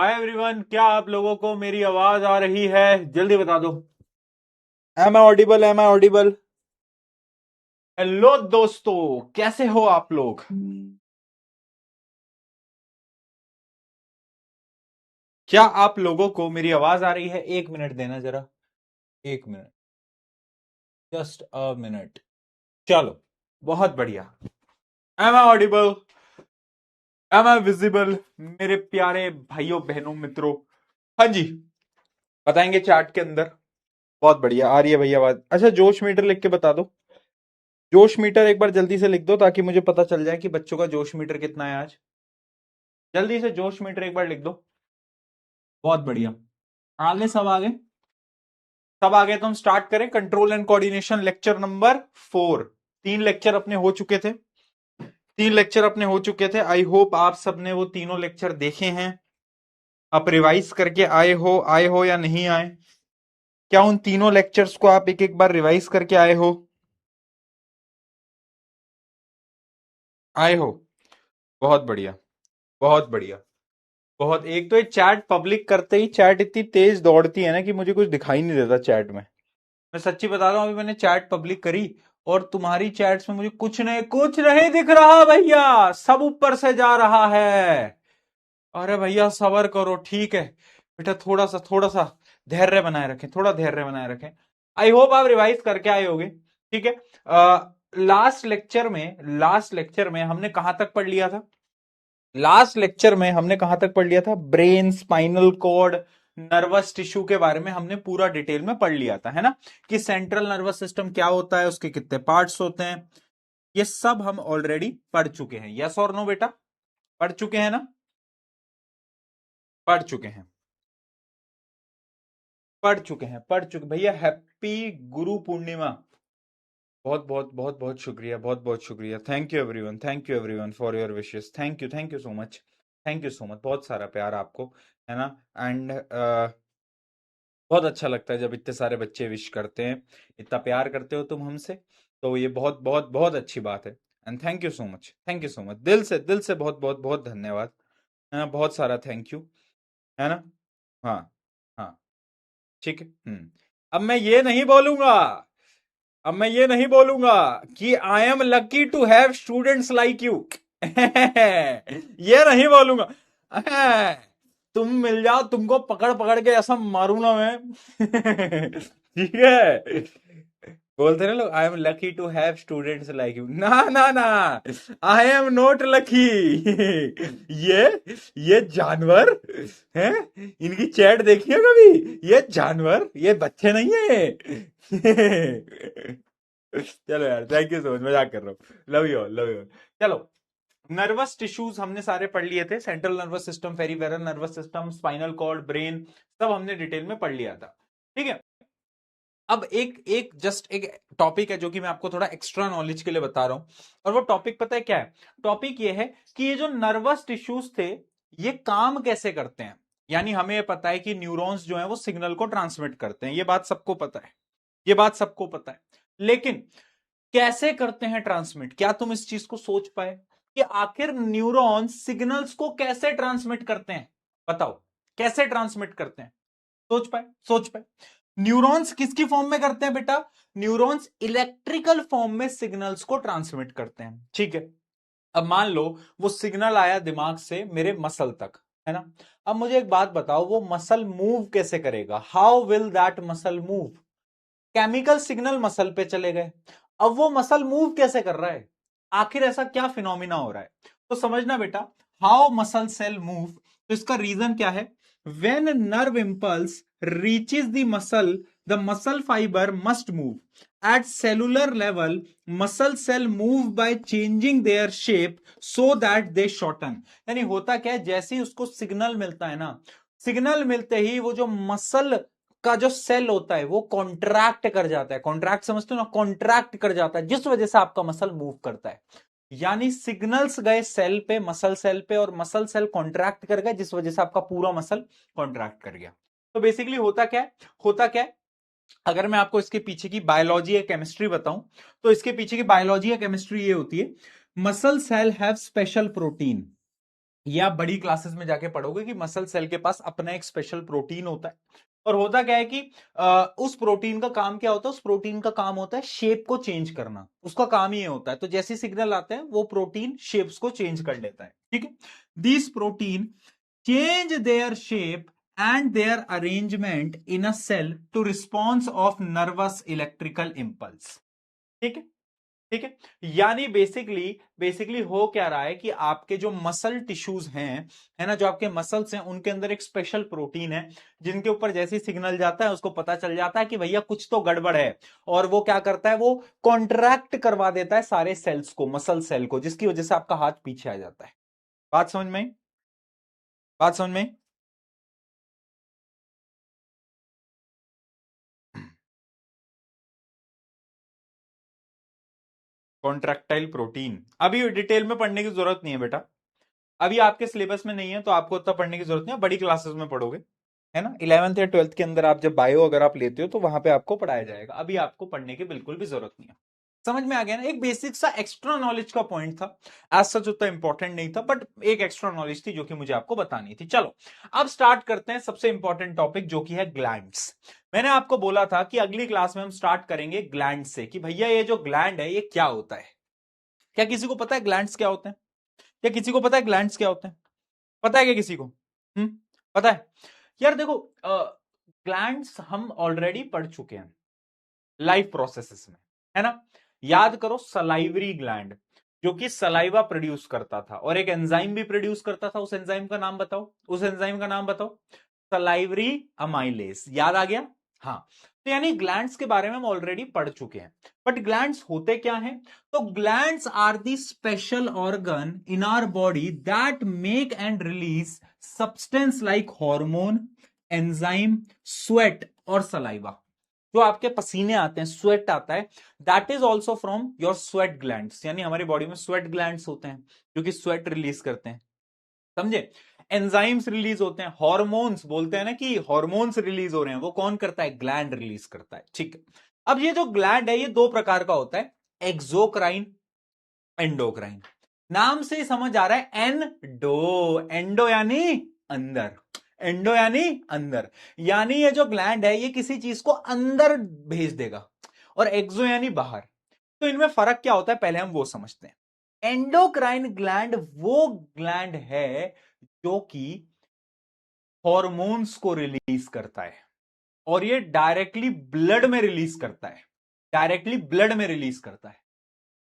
Hi everyone, क्या आप लोगों को मेरी आवाज आ रही है? जल्दी बता दो। Am I audible? Am I audible? Hello दोस्तों, कैसे हो आप लोग? क्या आप लोगों को मेरी आवाज आ रही है? एक मिनट देना जरा। एक मिनट, जस्ट अ मिनट। चलो, बहुत बढ़िया। Am I audible? Am I visible? मेरे प्यारे भाइयों बहनों मित्रों, हाँ जी, बताएंगे चैट के अंदर। बहुत बढ़िया, आ रही है भैया आवाज। अच्छा, जोश मीटर लिख के बता दो। जोश मीटर एक बार जल्दी से लिख दो ताकि मुझे पता चल जाए कि बच्चों का जोश मीटर कितना है आज। जल्दी से जोश मीटर एक बार लिख दो। बहुत बढ़िया, आगे सब आगे। सब आगे तो हम स्टार्ट करें। Control and coordination lecture number 4। 3 lecture अपने हो चुके थे। 3 लेक्चर अपने हो चुके थे। आई होप आप सबने वो तीनों लेक्चर देखे हैं। आप रिवाइज करके आए हो या नहीं आए? क्या उन तीनों लेक्चर्स को आप एक एक बार रिवाइज करके आए हो? आए हो? बहुत बढ़िया, बहुत बढ़िया। बहुत। एक तो ये चैट पब्लिक करते ही चैट इतनी तेज दौड़ती है ना कि मुझे कुछ दिखाई नहीं देता चैट में। मैं सच्ची बता रहा हूं, अभी मैंने चैट पब्लिक करी और तुम्हारी चैट्स में मुझे कुछ नहीं दिख रहा भैया। सब ऊपर से जा रहा है। अरे भैया सबर करो, ठीक है बेटा, थोड़ा सा धैर्य बनाए रखें, थोड़ा धैर्य बनाए रखें। आई होप आप रिवाइज करके आए होगे। ठीक है। लास्ट लेक्चर में हमने कहां तक पढ़ लिया था? लास्ट लेक्चर में हमने कहां तक पढ़ लिया था? Brain, spinal cord, nervous tissue के बारे में हमने पूरा डिटेल में पढ़ लिया था, है ना? कि सेंट्रल नर्वस सिस्टम क्या होता है, उसके कितने पार्ट्स होते हैं, ये सब हम ऑलरेडी पढ़ चुके हैं। यस और नो बेटा? पढ़ चुके हैं ना? पढ़ चुके हैं, पढ़ चुके भैया। हैप्पी गुरु पूर्णिमा। बहुत बहुत बहुत बहुत शुक्रिया, बहुत बहुत शुक्रिया। Thank you everyone, thank you everyone for your wishes. Thank you so much. Thank you so much, बहुत सारा प्यार आपको, है ना? एंड बहुत अच्छा लगता है जब इतने सारे बच्चे विश करते हैं, इतना प्यार करते हो तुम हमसे। तो ये बहुत बहुत बहुत अच्छी बात है। And thank you so much, thank you so much, दिल से बहुत बहुत बहुत धन्यवाद, है ना? बहुत सारा थैंक यू, है ना? हाँ, हाँ, ठीक है। अब मैं ये नहीं बोलूंगा, अब मैं ये नहीं बोलूंगा कि I am lucky to have students like you. ये नहीं बोलूंगा। तुम मिल जाओ, तुमको पकड़ पकड़ के ऐसा मारूंगा मैं। ठीक है। बोलते ना लोग, I am lucky to have students like you. ना ना ना, आई एम नॉट लकी। ये ये जानवर हैं, इनकी चैट देखिए कभी। ये जानवर, ये बच्चे नहीं है। चलो यार, थैंक यू सो मच, मजाक कर रहा हूँ। Love you all, love you all. चलो, नर्वस टिश्यूज हमने सारे पढ़ लिए थे। Central nervous system, peripheral nervous system, spinal cord, brain, सब हमने डिटेल में पढ़ लिया था। ठीक है। अब एक एक जस्ट एक टॉपिक है जो कि मैं आपको थोड़ा एक्स्ट्रा नॉलेज के लिए बता रहा हूं। और वो टॉपिक पता है क्या है? टॉपिक ये है कि ये जो नर्वस टिश्यूज थे, ये काम कैसे करते हैं। यानी हमें ये पता है कि न्यूरॉन्स जो है वो सिग्नल को ट्रांसमिट करते हैं, ये बात सबको पता है, ये बात सबको पता है। लेकिन कैसे करते हैं ट्रांसमिट? क्या तुम इस चीज को सोच पाए कि आखिर न्यूरॉन सिग्नल्स को कैसे ट्रांसमिट करते हैं? बताओ, कैसे ट्रांसमिट करते हैं? सोच पाए, सोच पाए। न्यूरॉन्स किसकी फॉर्म में करते हैं बेटा? न्यूरॉन्स इलेक्ट्रिकल फॉर्म में सिग्नल्स को ट्रांसमिट करते हैं, ठीक है? अब मान लो वो सिग्नल आया दिमाग से मेरे मसल तक, है ना? अब मुझे एक बात बताओ, वो मसल मूव कैसे करेगा? How will that muscle move? Chemical signal muscle पे चले गए, अब वो मसल मूव कैसे कर रहा है? आखिर ऐसा क्या फिनोमिना हो रहा है? तो समझना बेटा, हाउ मसल सेल मूव। तो इसका रीजन क्या है? When nerve impulse reaches the muscle, the muscle fibre must move at cellular level. Muscle cell move by changing their shape so that they shorten. यानी होता क्या है, जैसे ही उसको सिग्नल मिलता है ना, सिग्नल मिलते ही वो जो मसल का जो सेल होता है वो कॉन्ट्रैक्ट कर जाता है। कॉन्ट्रैक्ट समझते हो ना? कॉन्ट्रैक्ट कर जाता है, जिस वजह से आपका मसल मूव करता है। यानी सिग्नल्स गए सेल पे, मसल सेल पे, और मसल सेल कॉन्ट्रैक्ट कर गया, जिस वजह से आपका पूरा मसल कॉन्ट्रैक्ट कर गया। तो बेसिकली होता क्या है, होता क्या है? अगर मैं आपको इसके पीछे की बायोलॉजी या केमिस्ट्री बताऊं, तो इसके पीछे की बायोलॉजी या केमिस्ट्री ये होती है, muscle cell have special protein. ये आप बड़ी क्लासेस में जाके पढ़ोगे कि मसल सेल के पास अपना एक स्पेशल प्रोटीन होता है। और होता क्या है कि उस प्रोटीन का काम क्या होता है? उस प्रोटीन का काम होता है शेप को चेंज करना, उसका काम ही होता है। तो जैसे सिग्नल आते हैं वो प्रोटीन शेप्स को चेंज कर लेता है, ठीक है। This protein change their shape and their arrangement in a cell to response of nervous electrical impulse, ठीक है, ठीक है। यानी बेसिकली हो क्या रहा है कि आपके जो मसल टिश्यूज हैं, है ना, जो आपके मसल्स हैं, उनके अंदर एक स्पेशल प्रोटीन है जिनके ऊपर जैसे ही सिग्नल जाता है उसको पता चल जाता है कि भैया कुछ तो गड़बड़ है। और वो क्या करता है? वो कॉन्ट्रैक्ट करवा देता है सारे सेल्स को, मसल सेल को, जिसकी वजह से आपका हाथ पीछे आ जाता है। बात समझ में आई? बात समझ में आई? कॉन्ट्रैक्टाइल प्रोटीन अभी डिटेल में पढ़ने की जरूरत नहीं है बेटा, अभी आपके सिलेबस में नहीं है तो आपको उतना पढ़ने की जरूरत नहीं है, बड़ी क्लासेस में पढ़ोगे, है ना। 11th या 12th के अंदर आप जब बायो अगर आप लेते हो तो वहां पे आपको पढ़ाया जाएगा, अभी आपको पढ़ने की बिल्कुल भी जरूरत नहीं है। समझ में आ गया ना? एक बेसिक सा एक्स्ट्रा नॉलेज का पॉइंट था, एज सच उतना इंपॉर्टेंट नहीं था, बट एक एक्स्ट्रा नॉलेज थी जो कि मुझे आपको बतानी थी। चलो अब स्टार्ट करते हैं सबसे इंपॉर्टेंट टॉपिक जो कि है ग्लैंड्स। मैंने आपको बोला था कि अगली क्लास में हम स्टार्ट करेंगे ग्लैंड से, कि भैया ये जो ग्लैंड है ये क्या होता है। क्या किसी को पता है ग्लैंड्स क्या होते हैं? क्या किसी को पता है ग्लैंड्स क्या होते हैं? पता है क्या किसी को? पता है? यार देखो, ग्लैंड्स हम ऑलरेडी पढ़ चुके हैं लाइफ प्रोसेसेस में, है ना। याद करो, सलाइवरी ग्लैंड जो कि सलाइवा प्रोड्यूस करता था और एक एंजाइम भी प्रोड्यूस करता था, उस एंजाइम का नाम बताओ, उस एंजाइम का नाम बताओ। सलाइवरी अमाइलेज, याद आ गया? हाँ। तो यानी ग्लैंड्स के बारे में हम ऑलरेडी पढ़ चुके हैं, बट ग्लैंड्स होते क्या हैं? तो glands are the special organ in our body that make and release substance like hormone, enzyme, sweat और सलाइवा। जो आपके पसीने आते हैं, स्वेट आता है, that is also from your sweat glands. यानी हमारी बॉडी में स्वेट ग्लैंड्स होते हैं जो कि स्वेट रिलीज करते हैं, समझे। एंजाइम्स रिलीज होते हैं, हार्मोन्स बोलते हैं ना कि हार्मोन्स रिलीज हो रहे हैं, वो कौन करता है? ग्लैंड रिलीज करता है, ठीक है। अब ये जो ग्लैंड है ये दो प्रकार का होता है, एक्सोक्राइन, एंडोक्राइन। नाम से ही समझ आ रहा है, एंडो, एंडो यानी अंदर, एंडो यानी अंदर। यानी ये जो ग्लैंड है ये किसी चीज को अंदर भेज देगा, और एक्सो यानी बाहर। तो इनमें फर्क क्या होता है पहले हम वो समझते हैं। एंडोक्राइन ग्लैंड वो ग्लैंड है जो कि हॉर्मोन्स को रिलीज करता है, और ये डायरेक्टली ब्लड में रिलीज करता है, डायरेक्टली ब्लड में रिलीज करता है।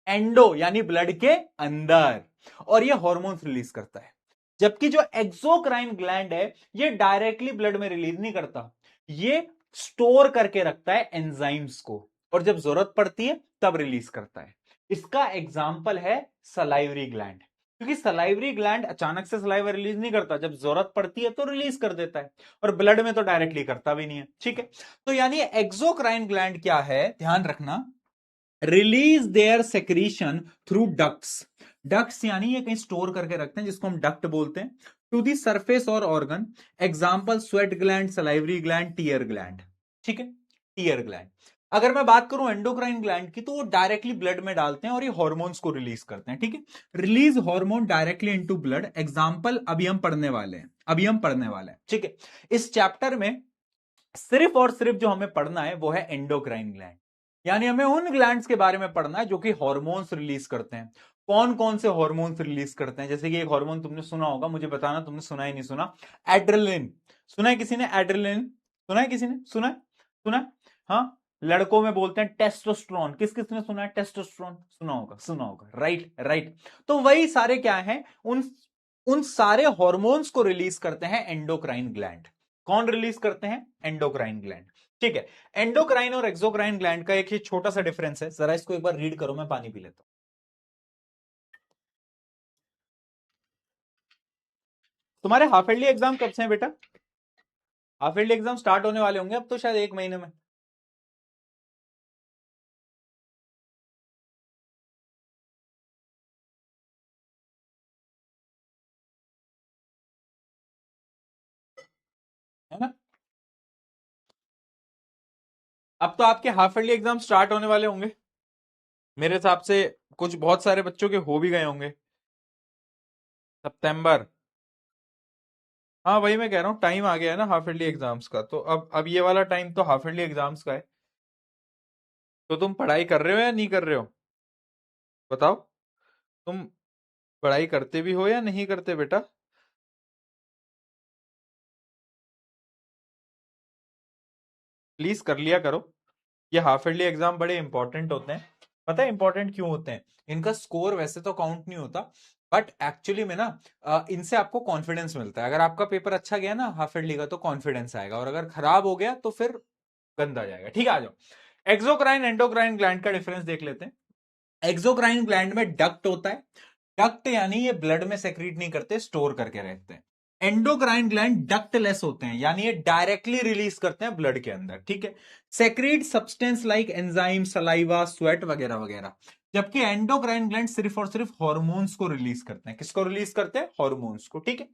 एंडो यानी ब्लड के अंदर, और ये हॉर्मोन्स रिलीज करता है। जबकि जो एक्सोक्राइन ग्लैंड है ये डायरेक्टली ब्लड में रिलीज नहीं करता, ये स्टोर करके रखता है एंजाइम्स को, और जब जरूरत पड़ती है तब रिलीज करता है। इसका एग्जाम्पल है सलाइवरी ग्लैंड, क्योंकि सलाइवरी ग्लैंड अचानक से सलाइवा रिलीज नहीं करता, जब जरूरत पड़ती है तो रिलीज कर देता है, और ब्लड में तो डायरेक्टली करता भी नहीं है, ठीक है। तो यानी एक्सोक्राइन ग्लैंड क्या है, ध्यान रखना, release there secretion through ducts. Ducts यानी ये कहीं स्टोर करके रखते हैं जिसको हम डक्ट बोलते हैं, टू दी सरफेस और organ. Example sweat gland, salivary gland, tear gland, ठीक है, टीयर ग्लैंड। अगर मैं बात करूं एंडोक्राइन ग्लैंड की, तो वो डायरेक्टली ब्लड में डालते हैं और ये हॉर्मोन्स को रिलीज करते हैं, ठीक है। Release hormone directly into blood, example अभी हम पढ़ने वाले हैं, अभी हम पढ़ने वाले हैं, ठीक है। इस चैप्टर में सिर्फ और सिर्फ जो हमें पढ़ना है वो है एंडोक्राइन ग्लैंड, यानी हमें उन ग्लैंड्स के बारे में पढ़ना है जो कि हार्मोन्स रिलीज करते हैं। कौन कौन से हार्मोन्स रिलीज करते हैं? जैसे कि एक हार्मोन तुमने सुना होगा, मुझे बताना तुमने सुना ही नहीं सुना, एड्रेलिन। सुना है किसी ने एड्रेलिन? सुना है किसी ने? सुना है? सुना है? हाँ, लड़कों में बोलते हैं टेस्टोस्टेरोन। किस किस ने सुना है टेस्टोस्टेरोन? सुना होगा, सुना होगा, राइट राइट। तो वही सारे क्या हैं, उन उन सारे हार्मोन्स को रिलीज करते हैं एंडोक्राइन ग्लैंड। कौन रिलीज करते हैं? एंडोक्राइन ग्लैंड, ठीक है। एंडोक्राइन और एक्सोक्राइन ग्लैंड का एक ही छोटा सा डिफरेंस है, जरा इसको एक बार रीड करो, मैं पानी पी लेता हूं। तुम्हारे हाफ ईयरली एग्जाम कब से हैं बेटा? हाफ ईयरली एग्जाम स्टार्ट होने वाले होंगे अब तो शायद 1 महीने में। है ना? अब तो आपके हाफ ईयरली एग्जाम स्टार्ट होने वाले होंगे मेरे हिसाब से, कुछ बहुत सारे बच्चों के हो भी गए होंगे। सितंबर, हाँ वही मैं कह रहा हूँ, टाइम आ गया है ना हाफ ईयरली एग्जाम्स का, तो अब ये वाला टाइम तो हाफ ईयरली एग्जाम्स का है। तो तुम पढ़ाई कर रहे हो या नहीं कर रहे हो, बताओ। तुम पढ़ाई करते भी हो या नहीं करते बेटा? प्लीज कर लिया करो। ये हाफ ईयरली एग्जाम बड़े इंपॉर्टेंट होते हैं। पता है इंपॉर्टेंट क्यों होते हैं? इनका स्कोर वैसे तो काउंट नहीं होता, बट एक्चुअली में ना इनसे आपको कॉन्फिडेंस मिलता है। अगर आपका पेपर अच्छा गया ना हाफ ईयरली का, तो कॉन्फिडेंस आएगा, और अगर खराब हो गया तो फिर गंदा जाएगा। ठीक है, आ जाओ। एक्सोक्राइन एंडोक्राइन ग्लैंड का डिफरेंस देख लेते हैं। एक्सोक्राइन ग्लैंड में डक्ट होता है। डक्ट यानी ये ब्लड में सेक्रीट नहीं करते, स्टोर करके रखते हैं। एंडोक्राइन ग्लैंड डक्टलेस होते हैं, यानी ये डायरेक्टली रिलीज करते हैं ब्लड के अंदर। ठीक है, secrete substance like enzyme, saliva, sweat वगैरह वगैरह। जबकि एंडोक्राइन ग्लैंड सिर्फ और सिर्फ हॉर्मोन्स को रिलीज करते हैं। किसको रिलीज करते हैं? हॉर्मोन्स को। ठीक है,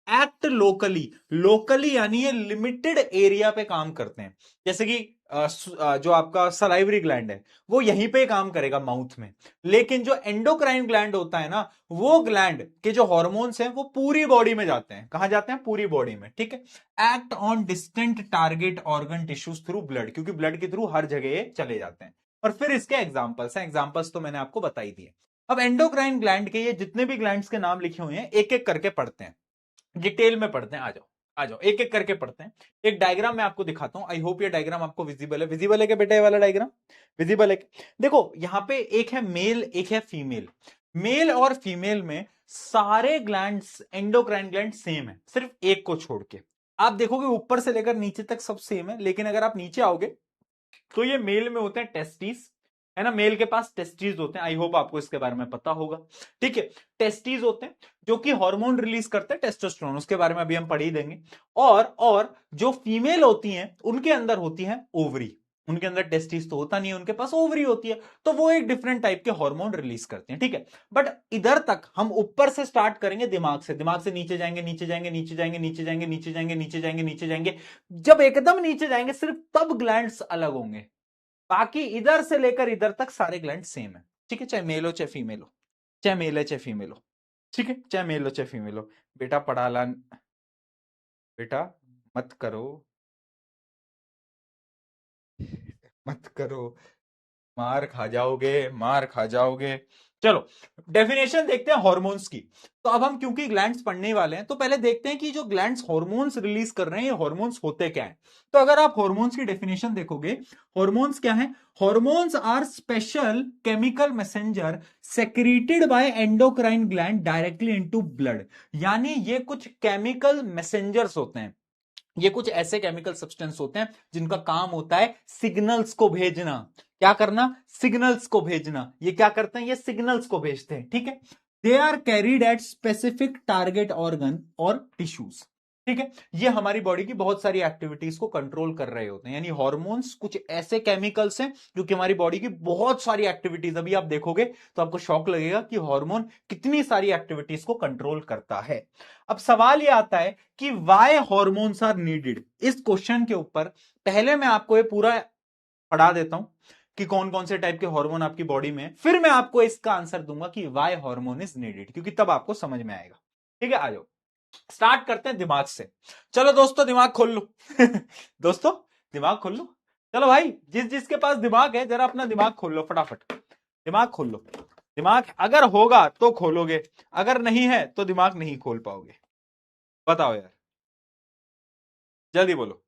एक्ट लोकली। लोकली यानी ये लिमिटेड एरिया पे काम करते हैं। जैसे कि जो आपका सलाइवरी ग्लैंड है वो यहीं पे काम करेगा, माउथ में। लेकिन जो एंडोक्राइन ग्लैंड होता है ना, वो ग्लैंड के जो हॉर्मोन्स हैं वो पूरी बॉडी में जाते हैं। कहां जाते हैं? पूरी बॉडी में। ठीक है, act on distant target organ tissues through blood, क्योंकि ब्लड के थ्रू हर जगह ये चले जाते हैं। और फिर इसके एग्जाम्पल्स हैं, एग्जाम्पल्स तो मैंने आपको बता ही दिए। अब एंडोक्राइन ग्लैंड के ये जितने भी ग्लैंड्स के नाम लिखे हुए हैं, एक एक करके पढ़ते हैं, डिटेल में पढ़ते हैं। आ जाओ, आ जाओ, एक एक करके पढ़ते हैं। एक डायग्राम मैं आपको दिखाता हूं, आई होप ये डायग्राम आपको विजिबल है। विजिबल है क्या बेटा? ये वाला डायग्राम विजिबल है क्या? देखो यहां पे एक है मेल, एक है फीमेल। मेल और फीमेल में सारे ग्लैंड्स, एंडोक्राइन ग्लैंड सेम है, सिर्फ एक को छोड़ के। आप देखोगे ऊपर से लेकर नीचे तक सब सेम है, लेकिन अगर आप नीचे आओगे तो ये मेल में होते हैं टेस्टिस, है ना। मेल के पास टेस्टिस होते हैं, आई होप आपको इसके बारे में पता होगा। ठीक है, टेस्टिस होते हैं जो कि हार्मोन रिलीज करते हैं, टेस्टोस्टेरोन, उसके बारे में अभी हम पढ़ ही देंगे। और जो फीमेल होती हैं उनके अंदर होती है ओवरी। उनके अंदर टेस्टिस तो होता नहीं है, उनके पास ओवरी होती है, तो वो एक डिफरेंट टाइप के हार्मोन रिलीज करते हैं। ठीक है, बट इधर तक हम ऊपर से स्टार्ट करेंगे, दिमाग से। दिमाग से नीचे जाएंगे, नीचे जाएंगे, नीचे जाएंगे, नीचे जाएंगे, नीचे जाएंगे, नीचे जाएंगे, नीचे जाएंगे। जब एकदम नीचे जाएंगे सिर्फ तब ग्लैंड्स अलग होंगे। बाकी इधर से लेकर इधर तक सारे ग्लैंड सेम है। ठीक है, चाहे मेल हो चाहे फीमेल हो, चाहे मेल है चाहे फीमेल हो। ठीक है, चाहे मेल हो चाहे फीमेल हो। बेटा पढ़ा ला, बेटा मत करो, मत करो, मार खा जाओगे, मार खा जाओगे। चलो डेफिनेशन देखते हैं हॉर्मोन्स की। तो अब हम क्योंकि ग्लैंड्स पढ़ने वाले हैं, तो पहले देखते हैं कि जो ग्लैंड्स हॉर्मोन्स रिलीज कर रहे हैं, ये हॉर्मोन्स होते क्या हैं। तो अगर आप हॉर्मोन्स की डेफिनेशन देखोगे, हॉर्मोन्स क्या है? Hormones are special chemical messenger secreted by endocrine gland directly into blood. यानी ये कुछ केमिकल मैसेंजर्स होते हैं, ये कुछ ऐसे केमिकल सब्सटेंस होते हैं जिनका काम होता है सिग्नल्स को भेजना। क्या करना? सिग्नल्स को भेजना। ये क्या करते हैं? ये सिग्नल्स को भेजते हैं। ठीक है, they are carried at specific target organ और टिश्यूज। ठीक है, ये हमारी बॉडी की बहुत सारी एक्टिविटीज को कंट्रोल कर रहे होते हैं। यानी हॉर्मोन्स कुछ ऐसे केमिकल्स हैं जो कि हमारी बॉडी की बहुत सारी एक्टिविटीज, अभी आप देखोगे तो आपको शॉक लगेगा कि हार्मोन कितनी सारी एक्टिविटीज को कंट्रोल करता है। अब सवाल यह आता है कि वाई हॉर्मोन्स आर नीडेड। इस क्वेश्चन के ऊपर पहले मैं आपको ये पूरा पढ़ा देता हूं कि कौन कौन से टाइप के हार्मोन आपकी बॉडी में है, फिर मैं आपको इसका आंसर दूंगा कि वाई हार्मोन इज नीडेड, क्योंकि तब आपको समझ में आएगा। ठीक है, आ जाओ, स्टार्ट करते हैं दिमाग से। चलो दोस्तों दिमाग खोल लो दोस्तों दिमाग खोल लो। चलो भाई, जिस जिसके पास दिमाग है जरा अपना दिमाग खोल लो फटाफट। दिमाग खोल लो। दिमाग अगर होगा तो खोलोगे, अगर नहीं है तो दिमाग नहीं खोल पाओगे। बताओ यार, जल्दी बोलो,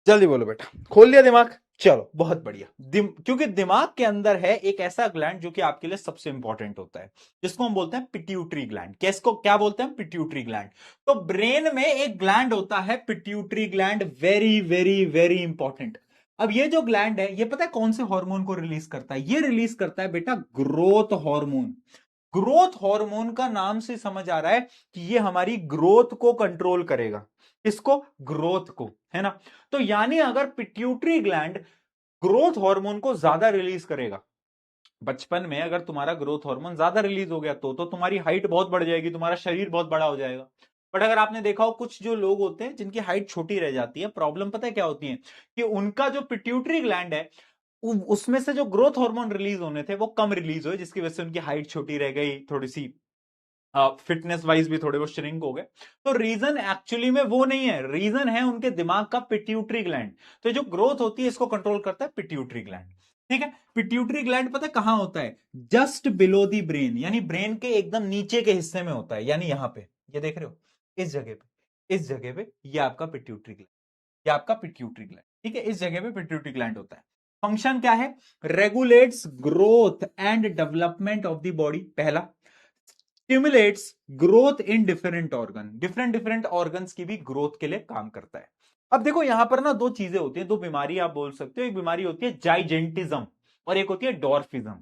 जल्दी बोलो बेटा। खोल लिया दिमाग? चलो बहुत बढ़िया। क्योंकि दिमाग के अंदर है एक ऐसा ग्लैंड जो कि आपके लिए सबसे इंपॉर्टेंट होता है, जिसको हम बोलते हैं पिट्यूटरी ग्लैंड। किसको क्या बोलते हैं? Pituitary gland. तो ब्रेन में एक ग्लैंड होता है pituitary gland, very very very important. अब ये जो ग्लैंड है, ये पता है कौन से हार्मोन को रिलीज करता है? ये रिलीज करता है बेटा ग्रोथ हार्मोन। ग्रोथ हार्मोन का नाम से समझ आ रहा है कि ये हमारी ग्रोथ को कंट्रोल करेगा। इसको? ग्रोथ को, है ना। तो यानी अगर पिट्यूटरी ग्लैंड ग्रोथ हार्मोन को ज्यादा रिलीज करेगा, बचपन में अगर तुम्हारा ग्रोथ हार्मोन ज्यादा रिलीज हो गया तो तुम्हारी हाइट बहुत बढ़ जाएगी, तुम्हारा शरीर बहुत बड़ा हो जाएगा। बट अगर आपने देखा हो कुछ जो लोग होते हैं जिनकी हाइट छोटी रह जाती है, प्रॉब्लम पता है क्या होती है? कि उनका जो पिट्यूटरी ग्लैंड है उसमें से जो ग्रोथ हार्मोन रिलीज होने थे वो कम रिलीज हुए, जिसकी वजह से उनकी हाइट छोटी रह गई, थोड़ी सी फिटनेस वाइज भी थोड़े वो श्रिंक हो गए। तो रीजन एक्चुअली में वो नहीं है, रीजन है उनके दिमाग का पिट्यूटरी ग्लैंड। तो जो ग्रोथ होती है इसको कंट्रोल करता है पिट्यूटरी ग्लैंड। ठीक है, पिट्यूटरी ग्लैंड पता है कहां होता है? जस्ट बिलो दी ब्रेन, यानी ब्रेन के एकदम नीचे के हिस्से में होता है, यानी यहां पे ये देख रहे हो, इस जगह पे, इस जगह पे ये आपका पिट्यूटरी ग्लैंड, ये आपका पिट्यूटरी ग्लैंड। ठीक है, इस जगह पे पिट्यूटरी ग्लैंड होता है। फंक्शन क्या है? Regulates growth and development of the body, पहला। Stimulates growth in different organ, different different organs की भी ग्रोथ के लिए काम करता है। अब देखो यहां पर ना दो चीजें होती हैं, दो बीमारी आप बोल सकते हो। एक बीमारी होती है जाइजेंटिज्म और एक होती है डॉर्फिज्म।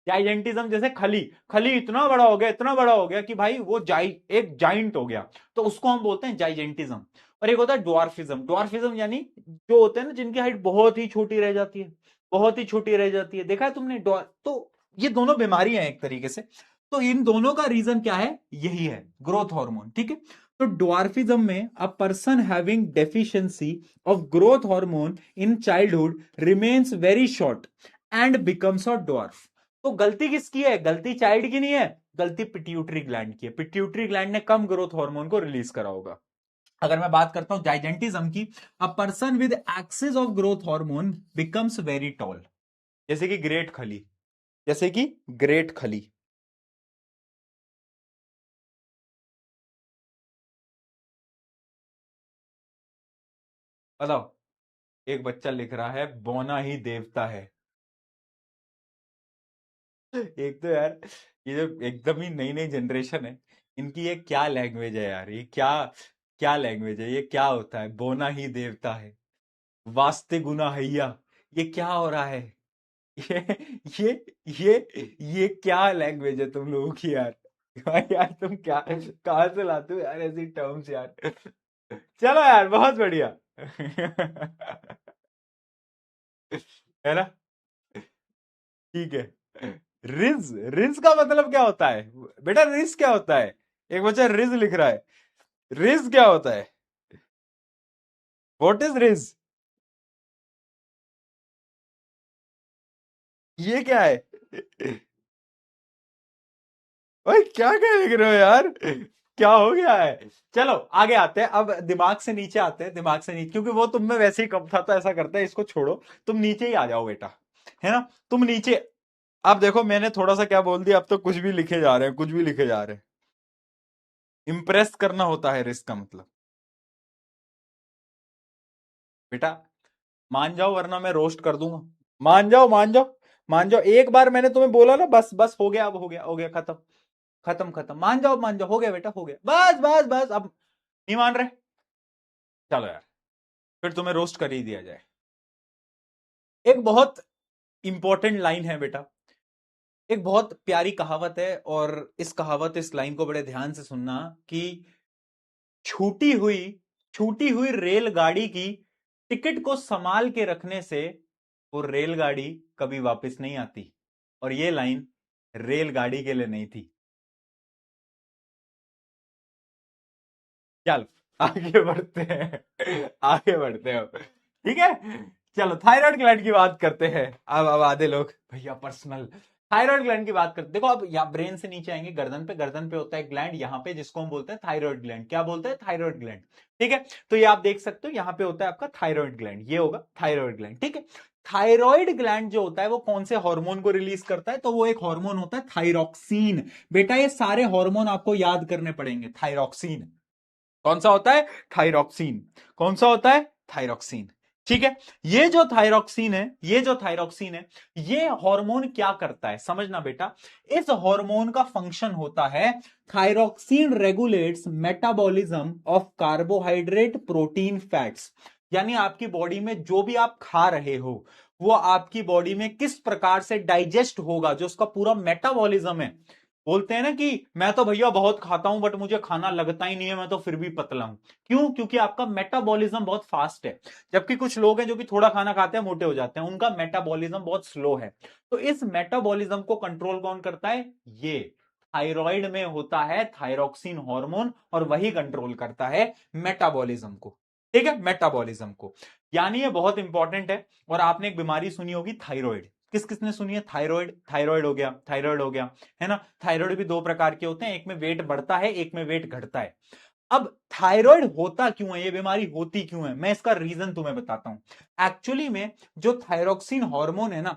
जाइजेंटिज्म जैसे खली, खली इतना बड़ा हो गया, इतना बड़ा हो गया कि भाई वो एक जाइंट हो गया, तो उसको हम बोलते हैं जाइजेंटिज्म। और एक होता है ड्वार्फिज्म, ड्वार्फिज्म यानी जो होते हैं ना जिनकी हाइट बहुत ही छोटी रह जाती है, बहुत ही छोटी रह जाती है, देखा है तुमने तो ये दोनों बीमारियां हैं एक तरीके से। तो इन दोनों का रीजन क्या है? यही है, ग्रोथ हार्मोन। ठीक है, तो ड्वार्फिज्म में a person having deficiency of growth hormone in childhood remains very short and becomes a dwarf. तो गलती किसकी है? गलती चाइल्ड की नहीं है, गलती पिट्यूटरी ग्लैंड की है। पिट्यूटरी ग्लैंड ने कम ग्रोथ हार्मोन को रिलीज करा होगा। अगर मैं बात करता हूं जाइजेंटिज्म की, a person with excess of growth hormone becomes very tall, जैसे कि ग्रेट खली, जैसे कि ग्रेट खली। बताओ, एक बच्चा लिख रहा है बोना ही देवता है। एक तो यार ये जो एकदम ही नई नई जनरेशन है, इनकी ये क्या लैंग्वेज है यार, ये क्या क्या लैंग्वेज है, ये क्या होता है बोना ही देवता है, वास्ते गुना हैया, ये क्या हो रहा है? ये ये ये क्या लैंग्वेज है तुम लोगों की यार? यार तुम क्या कहाँ से लाते हो यार ऐसी टर्म्स यार? चलो यार बहुत बढ़िया। है ना? ठीक है। रिज, रिज का मतलब क्या होता है बेटा? रिज क्या होता है? एक बच्चा रिज लिख रहा है, रिज क्या होता है? What is ridge? ये क्या है? भाई क्या क्या लिख रहे हो यार? क्या हो गया है? चलो आगे आते हैं, अब दिमाग से नीचे आते हैं, दिमाग से नीचे, क्योंकि वो तुम में वैसे ही कम था तो ऐसा करता है, इसको छोड़ो, तुम नीचे ही आ जाओ बेटा, है ना? तुम नीचे। अब देखो मैंने थोड़ा सा क्या बोल दिया, अब तो कुछ भी लिखे जा रहे हैं, कुछ भी लिखे जा रहे हैं। इंप्रेस करना होता है रिस्क का मतलब। बेटा मान जाओ वरना मैं रोस्ट कर दूंगा। मान जाओ, मान जाओ, मान जाओ, एक बार मैंने तुम्हें बोला ना, बस बस हो गया, अब हो गया, हो गया, खत्म, खत्म खत्म, मान जाओ, मान जाओ, हो गया बेटा, हो गया, बस बस बस, अब नहीं मान रहे? चलो यार, फिर तुम्हें रोस्ट कर ही दिया जाए। एक बहुत इंपॉर्टेंट लाइन है बेटा, एक बहुत प्यारी कहावत है, और इस कहावत, इस लाइन को बड़े ध्यान से सुनना कि छूटी हुई छूटी हुई रेलगाड़ी की टिकट को संभाल के रखने से वो रेलगाड़ी कभी वापस नहीं आती। और ये लाइन रेलगाड़ी के लिए नहीं थी। चल आगे बढ़ते हैं, आगे बढ़ते हैं, ठीक है। चलो थायराइड ग्लैंड की बात करते हैं। अब आधे लोग भैया पर्सनल, थायराइड ग्लैंड की बात करते, देखो अब या ब्रेन से नीचे आएंगे, गर्दन पे, गर्दन पे होता है ग्लैंड यहाँ पे, जिसको हम बोलते हैं थायराइड ग्लैंड। क्या बोलते हैं? Thyroid gland. ठीक है, तो ये आप देख सकते हो, यहाँ पे होता है आपका थायराइड ग्लैंड, ये होगा थायराइड ग्लैंड। ठीक है, थायराइड ग्लैंड जो होता है वो कौन से हार्मोन को रिलीज करता है? तो वो एक हार्मोन होता है थायरॉक्सिन। बेटा ये सारे हार्मोन आपको याद करने पड़ेंगे। थायरॉक्सिन कौन सा होता है? थायरॉक्सिन। कौन सा होता है? थायरॉक्सिन। ठीक है, ये जो थायरॉक्सिन है, ये जो थायरॉक्सिन है, ये हार्मोन क्या करता है समझना बेटा। इस हार्मोन का फंक्शन होता है, thyroxine regulates metabolism of carbohydrate, protein, fats. यानी आपकी बॉडी में जो भी आप खा रहे हो वो आपकी बॉडी में किस प्रकार से डाइजेस्ट होगा, जो उसका पूरा मेटाबॉलिज्म है। बोलते हैं ना कि मैं तो भैया बहुत खाता हूं बट मुझे खाना लगता ही नहीं है, मैं तो फिर भी पतला हूं। क्यों? क्योंकि आपका मेटाबॉलिज्म बहुत फास्ट है। जबकि कुछ लोग हैं जो कि थोड़ा खाना खाते हैं मोटे हो जाते हैं, उनका मेटाबॉलिज्म बहुत स्लो है। तो इस मेटाबॉलिज्म को कंट्रोल कौन करता है? ये थायराइड में होता है थायरॉक्सिन हार्मोन, और वही कंट्रोल करता है मेटाबॉलिज्म को। ठीक है, मेटाबॉलिज्म को। यानी ये बहुत इंपॉर्टेंट है। और आपने एक बीमारी सुनी होगी थायराइड, किस किसने सुनी है? थायराइड, थायराइड हो गया, थायराइड हो गया, है ना। थायराइड भी दो प्रकार के होते हैं, एक में वेट बढ़ता है, एक में वेट घटता है। अब थायराइड होता क्यों है, ये बीमारी होती क्यों है, मैं इसका रीजन तुम्हें बताता हूं। एक्चुअली में जो थायरोक्सिन हार्मोन है ना,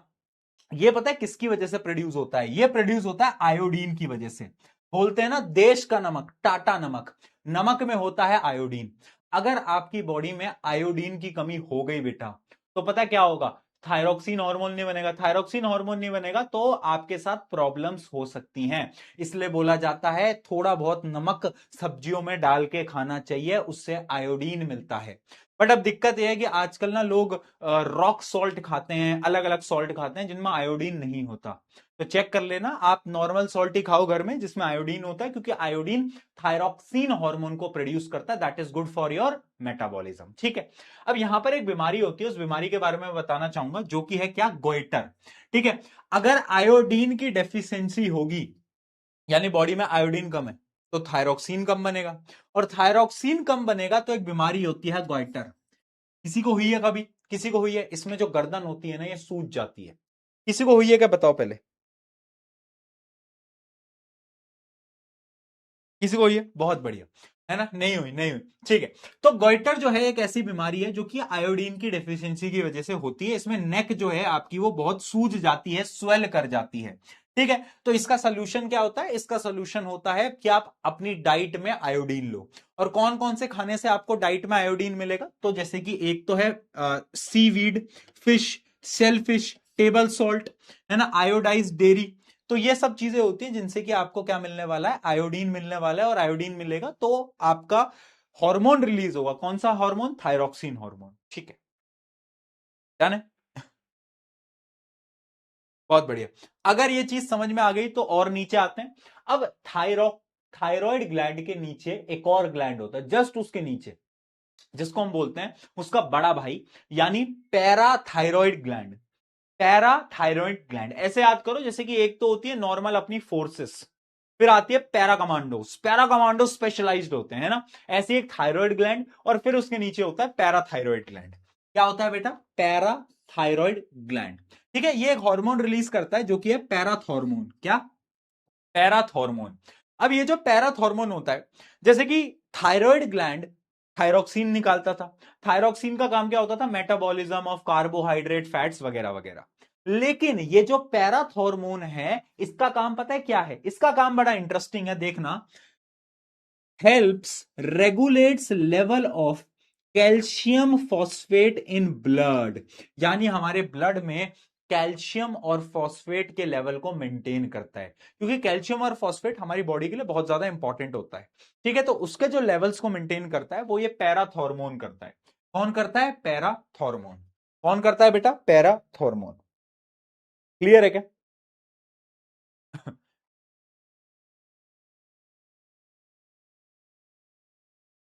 ये पता है किसकी वजह से प्रोड्यूस होता है? ये प्रोड्यूस होता है आयोडीन की वजह से। बोलते हैं ना देश का नमक, टाटा नमक, नमक में होता है आयोडीन। अगर आपकी बॉडी में आयोडीन की कमी हो गई बेटा, तो पता है क्या होगा? थायरोक्सिन हार्मोन नहीं बनेगा। थायरोक्सिन हार्मोन नहीं बनेगा तो आपके साथ प्रॉब्लम्स हो सकती हैं। इसलिए बोला जाता है थोड़ा बहुत नमक सब्जियों में डाल के खाना चाहिए, उससे आयोडीन मिलता है। बट अब दिक्कत यह है कि आजकल ना लोग रॉक सॉल्ट खाते हैं, अलग अलग सॉल्ट खाते हैं जिनमें आयोडीन नहीं होता। तो चेक कर लेना, आप नॉर्मल सॉल्ट ही खाओ घर में जिसमें आयोडीन होता है, क्योंकि आयोडीन थायरोक्सिन हार्मोन को प्रोड्यूस करता है, that is good for your metabolism. ठीक है। अब यहां पर एक बीमारी होती है, उस बीमारी के बारे में बताना चाहूंगा, जो कि है क्या? गोइटर। ठीक है। अगर आयोडीन की डेफिशिएंसी होगी, यानी बॉडी में आयोडीन कम है, तो थायरोक्सिन कम बनेगा, और थायरोक्सिन कम बनेगा तो एक बीमारी होती है गोइटर। किसी को हुई है कभी? किसी को हुई है? इसमें जो गर्दन होती है ना, ये सूज जाती है। किसी को हुई है क्या? बताओ पहले, किसी को हुई है? बहुत बढ़िया, है ना। नहीं हुई, नहीं हुई, ठीक है। तो गोइटर जो है एक ऐसी बीमारी है जो कि आयोडीन की डेफिशिएंसी की वजह से होती है। इसमें नेक जो है आपकी वो बहुत सूज जाती है, स्वेल कर जाती है। ठीक है। तो इसका सोल्यूशन क्या होता है? इसका सोल्यूशन होता है कि आप अपनी डाइट में आयोडीन लो। और कौन कौन से खाने से आपको डाइट में आयोडीन मिलेगा? तो जैसे कि एक तो है seaweed, fish, shellfish, table salt, है ना, आयोडाइज डेयरी। तो ये सब चीजें होती हैं जिनसे कि आपको क्या मिलने वाला है? आयोडीन मिलने वाला है। और आयोडीन मिलेगा तो आपका हार्मोन रिलीज होगा। कौन सा हार्मोन? Thyroxine hormone. ठीक है, डन है। बहुत बढ़िया। अगर ये चीज समझ में आ गई तो और नीचे आते हैं। अब थायराइड ग्लैंड के नीचे एक और ग्लैंड होता है, जस्ट उसके नीचे, जिसको हम बोलते हैं उसका बड़ा भाई, यानी पैराथायरॉइड ग्लैंड। पैराथायरॉइड ग्लैंड ऐसे याद करो जैसे कि एक तो होती है नॉर्मल अपनी फोर्सेस, फिर आती है para commandos. Para commando specialised होते हैं ना, ऐसे एक थायराइड ग्लैंड, और फिर उसके नीचे होता है पैराथायरॉइड ग्लैंड। क्या होता है बेटा? Parathyroid gland. ठीक है। ये एक हार्मोन रिलीज करता है जो कि है पैराथ हार्मोन। क्या? पैराथ हार्मोन। अब ये जो पैराथ हार्मोन होता है, जैसे कि थायराइड ग्लैंड थायरोक्सिन निकालता था। थायरोक्सिन का काम क्या होता था? मेटाबॉलिज्म ऑफ कार्बोहाइड्रेट, फैट्स वगैरह वगैरह। लेकिन ये जो पैराथ हार्मोन है, इसका काम पता है क्या है? इसका काम बड़ा इंटरेस्टिंग है, देखना। Helps regulates level of calcium phosphate in blood, यानी हमारे ब्लड में कैल्शियम और फॉस्फेट के लेवल को मेंटेन करता है, क्योंकि कैल्शियम और फॉस्फेट हमारी बॉडी के लिए बहुत ज्यादा इंपॉर्टेंट होता है। ठीक है। तो उसके जो लेवल्स को मेंटेन करता है वो ये पैराथॉर्मोन करता है। कौन करता है? पैराथॉर्मोन। कौन करता है बेटा? पैराथॉर्मोन। क्लियर है क्या?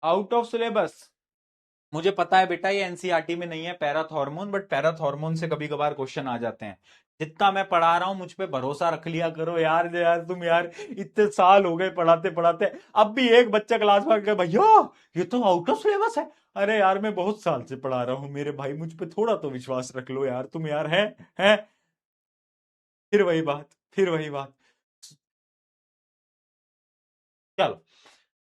Out of syllabus? मुझे पता है बेटा ये एनसीईआरटी में नहीं है पैराथ हार्मोन, बट पैराथ हार्मोन से कभी कभार क्वेश्चन आ जाते हैं। जितना मैं पढ़ा रहा हूं मुझ पे भरोसा रख लिया करो यार। यार तुम यार, इतने साल हो गए पढ़ाते पढ़ाते, अब भी एक बच्चा क्लास में आके भैया ये तो आउट ऑफ सिलेबस है। अरे यार मैं बहुत साल से पढ़ा रहा हूँ मेरे भाई, मुझ पे थोड़ा तो विश्वास रख लो यार तुम यार। है फिर वही बात, फिर वही बात। चलो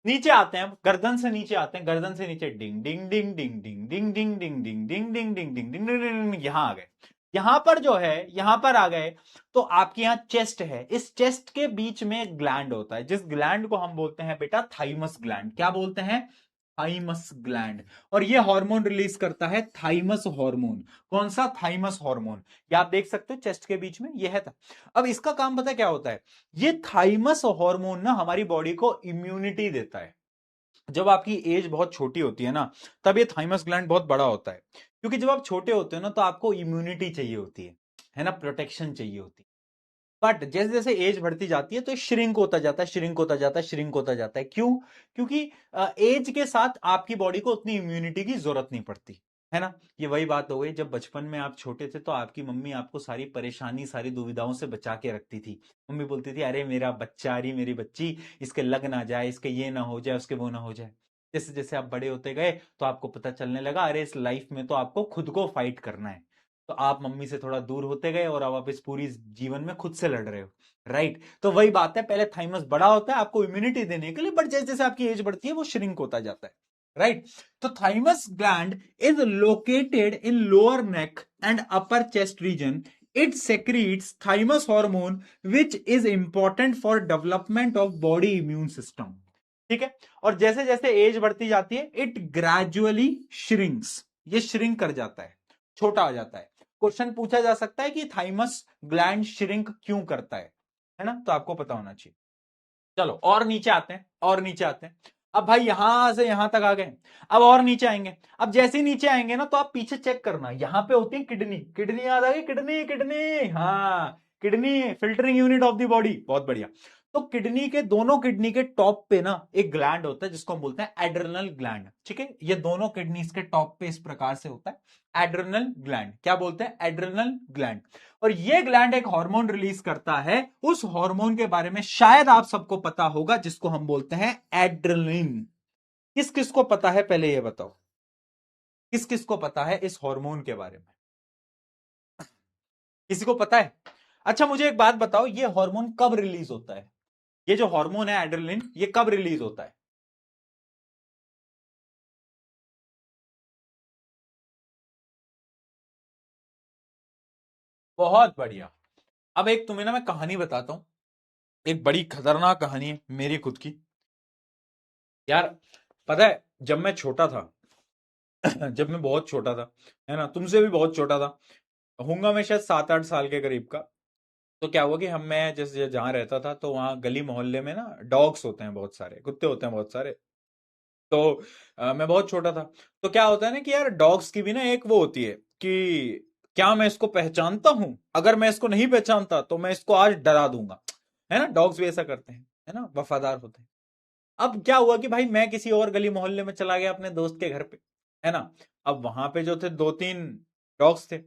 नीचे आते हैं, गर्दन से नीचे आते हैं। गर्दन से नीचे डिंग डिंग डिंग डिंग डिंग डिंग डिंग डिंग डिंग डिंग डिंग डिंग डिंग डिंग डिंग डिंग, यहां आ गए। यहां पर जो है, यहां पर आ गए तो आपके यहां चेस्ट है। इस चेस्ट के बीच में एक ग्लैंड होता है, जिस ग्लैंड को हम बोलते हैं बेटा थाइमस ग्लैंड। क्या बोलते हैं? Thymus gland. और ये हार्मोन रिलीज करता है थाइमस हार्मोन। कौन सा? Thymus hormone. ये आप देख सकते हो चेस्ट के बीच में, ये है था। अब इसका काम पता है क्या होता है? ये थाइमस हार्मोन ना हमारी बॉडी को इम्यूनिटी देता है। जब आपकी एज बहुत छोटी होती है ना, तब ये थाइमस ग्लैंड बहुत बड़ा होता है, क्योंकि जब आप छोटे होते हो ना तो आपको इम्यूनिटी चाहिए होती है ना, प्रोटेक्शन चाहिए होती है। बट जैसे जैसे एज बढ़ती जाती है तो श्रिंक होता जाता है, श्रिंक होता जाता है, श्रिंक होता जाता है। क्यों? क्योंकि एज के साथ आपकी बॉडी को उतनी इम्यूनिटी की जरूरत नहीं पड़ती, है ना। ये वही बात हो गई, जब बचपन में आप छोटे थे तो आपकी मम्मी आपको सारी परेशानी, सारी दुविधाओं से बचा के रखती थी। मम्मी बोलती थी अरे मेरा बच्चा, अरे मेरी बच्ची, इसके लग ना जाए, इसके ये ना हो जाए, उसके वो ना हो जाए। जैसे जैसे आप बड़े होते गए तो आपको पता चलने लगा अरे इस लाइफ में तो आपको खुद को फाइट करना है। तो आप मम्मी से थोड़ा दूर होते गए और अब आप इस पूरी जीवन में खुद से लड़ रहे हो, राइट। तो वही बात है, पहले थाइमस बड़ा होता है आपको इम्यूनिटी देने के लिए, बट जैसे जैसे आपकी एज बढ़ती है वो श्रिंक होता जाता है, राइट। तो thymus gland is located in lower neck and upper chest region. It secretes thymus hormone which is important for development of body immune system, ठीक है। और जैसे जैसे एज बढ़ती जाती है इट ग्रेजुअली श्रिंक्स, ये श्रिंक कर जाता है, छोटा हो जाता है। क्वेश्चन पूछा जा सकता है कि थाइमस ग्लैंड श्रिंक क्यों करता है ना, तो आपको पता होना चाहिए। चलो और नीचे आते हैं, और नीचे आते हैं। अब भाई यहां से यहां तक आ गए, अब और नीचे आएंगे। अब जैसे ही नीचे आएंगे ना तो आप पीछे चेक करना, यहां पे होती है किडनी, किडनी याद आ गई, किडनी किडनी, हाँ kidney filtering unit of the body, बहुत बढ़िया। तो किडनी के दोनों किडनी के टॉप पे ना एक ग्लैंड होता है जिसको हम बोलते हैं एड्रेनल ग्लैंड, ठीक है। ये दोनों किडनीज के टॉप पे इस प्रकार से होता है एड्रेनल ग्लैंड, क्या बोलते हैं, एड्रेनल ग्लैंड। और ये ग्लैंड एक हार्मोन रिलीज करता है, उस हार्मोन के बारे में शायद आप सबको पता होगा जिसको हम बोलते हैं एड्रेनलिन। किस किस को पता है पहले ये बताओ, किस किस को पता है इस हार्मोन के बारे में, किसी को पता है? अच्छा मुझे एक बात बताओ, ये हार्मोन कब रिलीज होता है, ये जो हार्मोन है एड्रेनलिन ये कब रिलीज होता है? बहुत बढ़िया। अब एक तुम्हें ना मैं कहानी बताता हूं, एक बड़ी खतरनाक कहानी है मेरी खुद की। यार पता है जब मैं छोटा था जब मैं बहुत छोटा था, है ना, तुमसे भी बहुत छोटा था, होऊंगा मैं शायद 7-8 साल के करीब का। तो क्या हुआ कि मैं जैसे जहाँ रहता था तो वहाँ गली मोहल्ले में ना डॉग्स होते हैं, बहुत सारे कुत्ते होते हैं बहुत सारे। तो मैं बहुत छोटा था। तो क्या होता है ना कि यार डॉग्स की भी ना एक वो होती है कि क्या मैं इसको पहचानता हूं, अगर मैं इसको नहीं पहचानता तो मैं इसको आज डरा दूंगा, है ना, डॉग्स भी ऐसा करते हैं, है ना, वफादार होते हैं। अब क्या हुआ कि भाई मैं किसी और गली मोहल्ले में चला गया अपने दोस्त के घर पे, है ना। अब वहां पे जो थे 2-3 डॉग्स थे,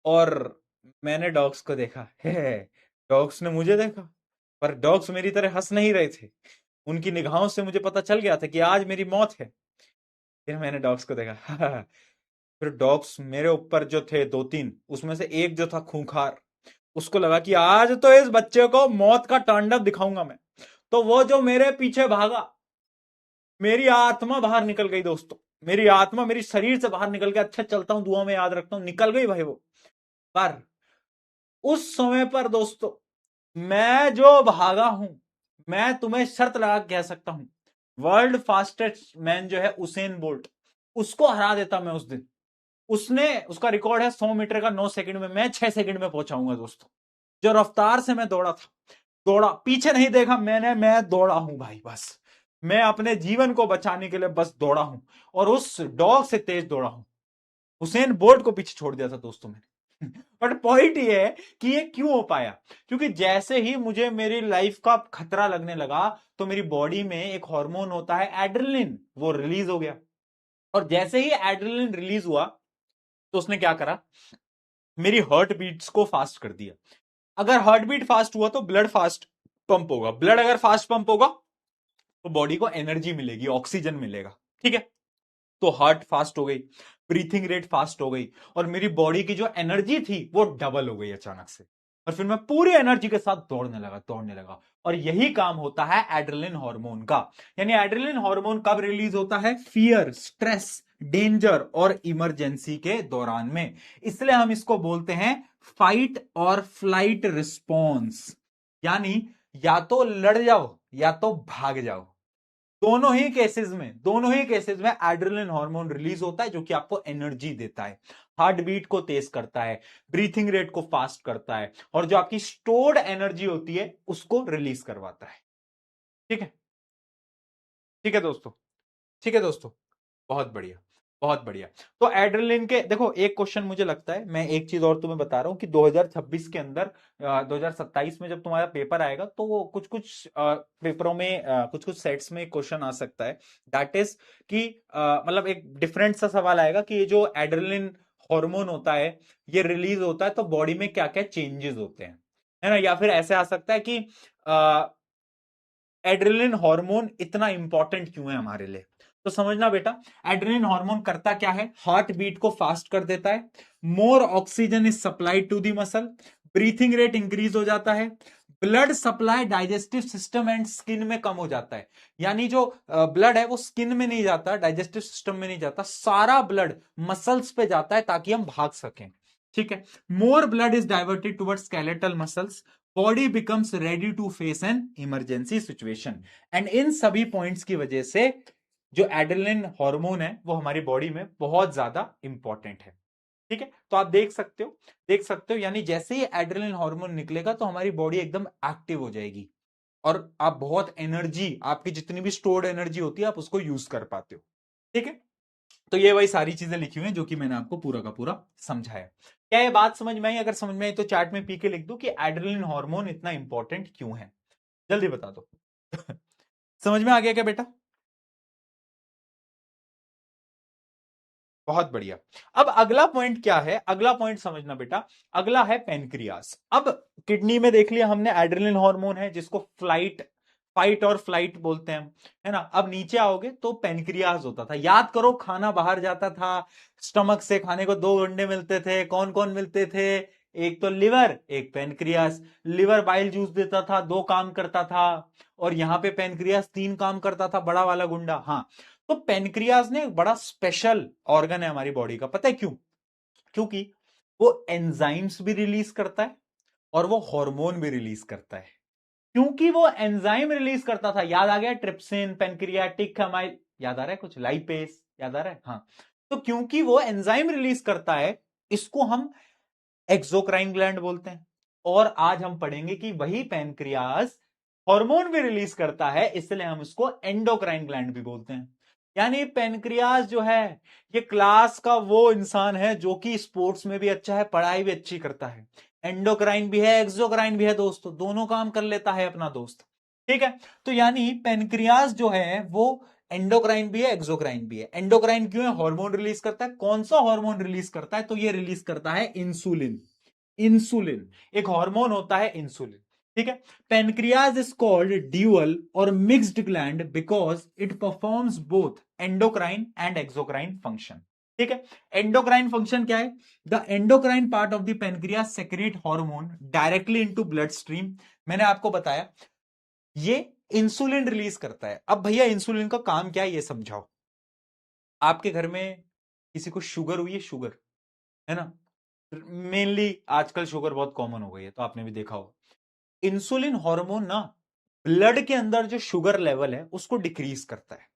और मैंने डॉग्स को देखा है, डॉग्स ने मुझे देखा, पर डॉग्स मेरी तरह हंस नहीं रहे थे। उनकी निगाहों से मुझे पता चल गया था कि आज मेरी मौत है। फिर मैंने डॉग्स को देखा फिर डॉग्स मेरे ऊपर जो थे 2-3, उसमें से एक जो था खूंखार, उसको लगा कि आज तो इस बच्चे को मौत का तांडव दिखाऊंगा मैं। तो वो जो मेरे पीछे भागा, मेरी आत्मा बाहर निकल गई दोस्तों, मेरी आत्मा मेरी शरीर से बाहर निकल गया। अच्छा चलता हूं, दुआ में याद रखता हूं, निकल गई भाई वो। पर उस समय पर दोस्तों मैं जो भागा हूं, मैं तुम्हें शर्त लगा के कह सकता हूं वर्ल्ड फास्टेस्ट मैन जो है उसेन बोल्ट, उसको हरा देता मैं उस दिन। उसने, उसका रिकॉर्ड है 100 मीटर का 9 सेकंड में, मैं 6 सेकंड में पहुंचाऊंगा दोस्तों। जो रफ्तार से मैं दौड़ा था, दौड़ा, पीछे नहीं देखा मैंने, मैं दौड़ा हूं भाई, बस मैं अपने जीवन को बचाने के लिए बस दौड़ा हूं, और उस डॉग से तेज दौड़ा हूं। हुसैन बोल्ट को पीछे छोड़ दिया था दोस्तों मैंने बट पॉइंट ये है कि ये क्यों हो पाया, क्योंकि जैसे ही मुझे मेरी लाइफ का खतरा लगने लगा तो मेरी बॉडी में एक हार्मोन होता है एड्रेनलिन, वो रिलीज हो गया। और जैसे ही एड्रेनलिन रिलीज हुआ तो उसने क्या करा, मेरी हार्ट बीट्स को फास्ट कर दिया। अगर हार्ट बीट फास्ट हुआ तो ब्लड फास्ट पंप होगा, ब्लड अगर फास्ट पंप होगा तो बॉडी को एनर्जी मिलेगी, ऑक्सीजन मिलेगा, ठीक है। तो हार्ट फास्ट हो गई, ब्रीथिंग रेट फास्ट हो गई, और मेरी बॉडी की जो एनर्जी थी वो डबल हो गई अचानक से। और फिर मैं पूरी एनर्जी के साथ दौड़ने लगा। और यही काम होता है एड्रेनलिन हार्मोन का। यानी एड्रेनलिन हार्मोन कब रिलीज होता है, फियर, स्ट्रेस, डेंजर और इमरजेंसी के दौरान में। इसलिए हम इसको बोलते हैं फाइट और फ्लाइट रिस्पॉन्स, यानी या तो लड़ जाओ या तो भाग जाओ। दोनों ही केसेस में एड्रेनलिन हार्मोन रिलीज होता है जो कि आपको एनर्जी देता है, हार्ट बीट को तेज करता है, ब्रीथिंग रेट को फास्ट करता है, और जो आपकी स्टोर्ड एनर्जी होती है उसको रिलीज करवाता है। ठीक है, ठीक है दोस्तों, ठीक है दोस्तों, बहुत बढ़िया, बहुत बढ़िया। तो एड्रेनलिन के देखो, एक क्वेश्चन मुझे लगता है, मैं एक चीज और तुम्हें बता रहा हूं कि 2026 के अंदर 2027 में जब तुम्हारा पेपर आएगा तो वो कुछ कुछ पेपरों में कुछ कुछ सेट्स में क्वेश्चन आ सकता है। दैट इज कि मतलब एक डिफरेंट सा सवाल आएगा कि ये जो एड्रेनलिन हार्मोन होता है ये रिलीज होता है तो बॉडी में क्या क्या चेंजेस होते हैं, है ना। या फिर ऐसे आ सकता है कि एड्रेनलिन हार्मोन इतना इंपॉर्टेंट क्यों है हमारे लिए। तो समझना बेटा, एड्रेनलिन हार्मोन करता क्या है, हार्ट बीट को फास्ट कर देता है, more oxygen is supplied to the muscle, breathing rate increase हो जाता है, blood supply digestive system and skin में कम हो जाता है। यानी जो ब्लड है वो स्किन में नहीं जाता, डाइजेस्टिव सिस्टम में नहीं जाता, सारा ब्लड मसल्स पे जाता है ताकि हम भाग सकें। ठीक है, more blood is diverted towards skeletal muscles, body becomes ready to face an emergency situation. And इन सभी पॉइंट्स की वजह से जो एड्रेनलिन हार्मोन है वो हमारी बॉडी में बहुत ज्यादा इंपॉर्टेंट है। ठीक है, तो आप देख सकते हो यानी जैसे ही एड्रेनलिन हार्मोन निकलेगा तो हमारी बॉडी एकदम एक्टिव हो जाएगी और आप बहुत एनर्जी, आपकी जितनी भी स्टोर्ड एनर्जी होती है आप उसको यूज कर पाते हो। ठीक है, तो ये वही सारी चीजें लिखी हुई हैं जो कि मैंने आपको पूरा का पूरा समझाया। क्या ये बात समझ में आई? अगर समझ में आई तो चार्ट में पी के लिख दो कि एड्रेनलिन हार्मोन इतना इंपॉर्टेंट क्यों है, जल्दी बता दो। समझ में आ गया क्या बेटा? बहुत बढ़िया। अब अगला पॉइंट क्या है, अगला पॉइंट समझना बेटा, अगला है पेनक्रियास। अब किडनी में देख लिया हमने एड्रेनलिन हार्मोन है जिसको फाइट और फ्लाइट बोलते हैं, है ना। अब नीचे आओगे तो पेनक्रियास होता था। याद करो, खाना बाहर जाता था स्टमक से, खाने को दो अंडे मिलते थे। कौन कौन मिलते थे? एक तो लिवर, एक पेनक्रियास। लिवर बाइल जूस देता था, दो काम करता था, और यहां पे पेनक्रियास तीन काम करता था, बड़ा वाला गुंडा। हाँ, तो पेनक्रियास ने एक बड़ा स्पेशल ऑर्गन है हमारी बॉडी का। पता है क्यों? क्योंकि वो एंजाइम्स भी रिलीज करता है और वो हार्मोन भी रिलीज करता है। क्योंकि वो एंजाइम रिलीज करता था, याद आ गया? ट्रिप्सिन, पेनक्रियाटिक अमाइल, याद आ रहा है कुछ? लाइपेस, याद आ रहा है? हाँ, तो क्योंकि वो एंजाइम रिलीज करता है, इसको हम एक्सोक्राइन ग्लैंड बोलते हैं। और आज हम पढ़ेंगे कि वही पेनक्रियास हार्मोन भी रिलीज करता है, इसलिए हम उसको एंडोक्राइन ग्लैंड भी बोलते हैं। यानी पेनक्रियास जो है ये क्लास का वो इंसान है जो कि स्पोर्ट्स में भी अच्छा है, पढ़ाई भी अच्छी करता है, एंडोक्राइन भी है, एक्सोक्राइन भी है दोस्तों, दोनों काम कर लेता है अपना दोस्त। ठीक है, तो यानी पेनक्रियास जो है वो एंडोक्राइन भी है, एक्सोक्राइन भी है। एंडोक्राइन क्यों है? हार्मोन रिलीज करता है। कौन सा हार्मोन रिलीज करता है? तो ये रिलीज करता है इंसुलिन। इंसुलिन एक हार्मोन होता है, इंसुलिन। ठीक है, पेनक्रियाज इज कॉल्ड ड्यूअल और mixed gland because it performs both endocrine and exocrine function. ठीक है, एंडोक्राइन फंक्शन क्या है? The endocrine part of the pancreas secrete hormone directly into blood stream. मैंने आपको बताया ये इंसुलिन रिलीज करता है। अब भैया इंसुलिन का काम क्या है ये समझाओ। आपके घर में किसी को शुगर हुई है? शुगर है ना, मेनली आजकल शुगर बहुत कॉमन हो गई है, तो आपने भी देखा होगा। इंसुलिन हार्मोन ना ब्लड के अंदर जो शुगर लेवल है उसको डिक्रीज करता है।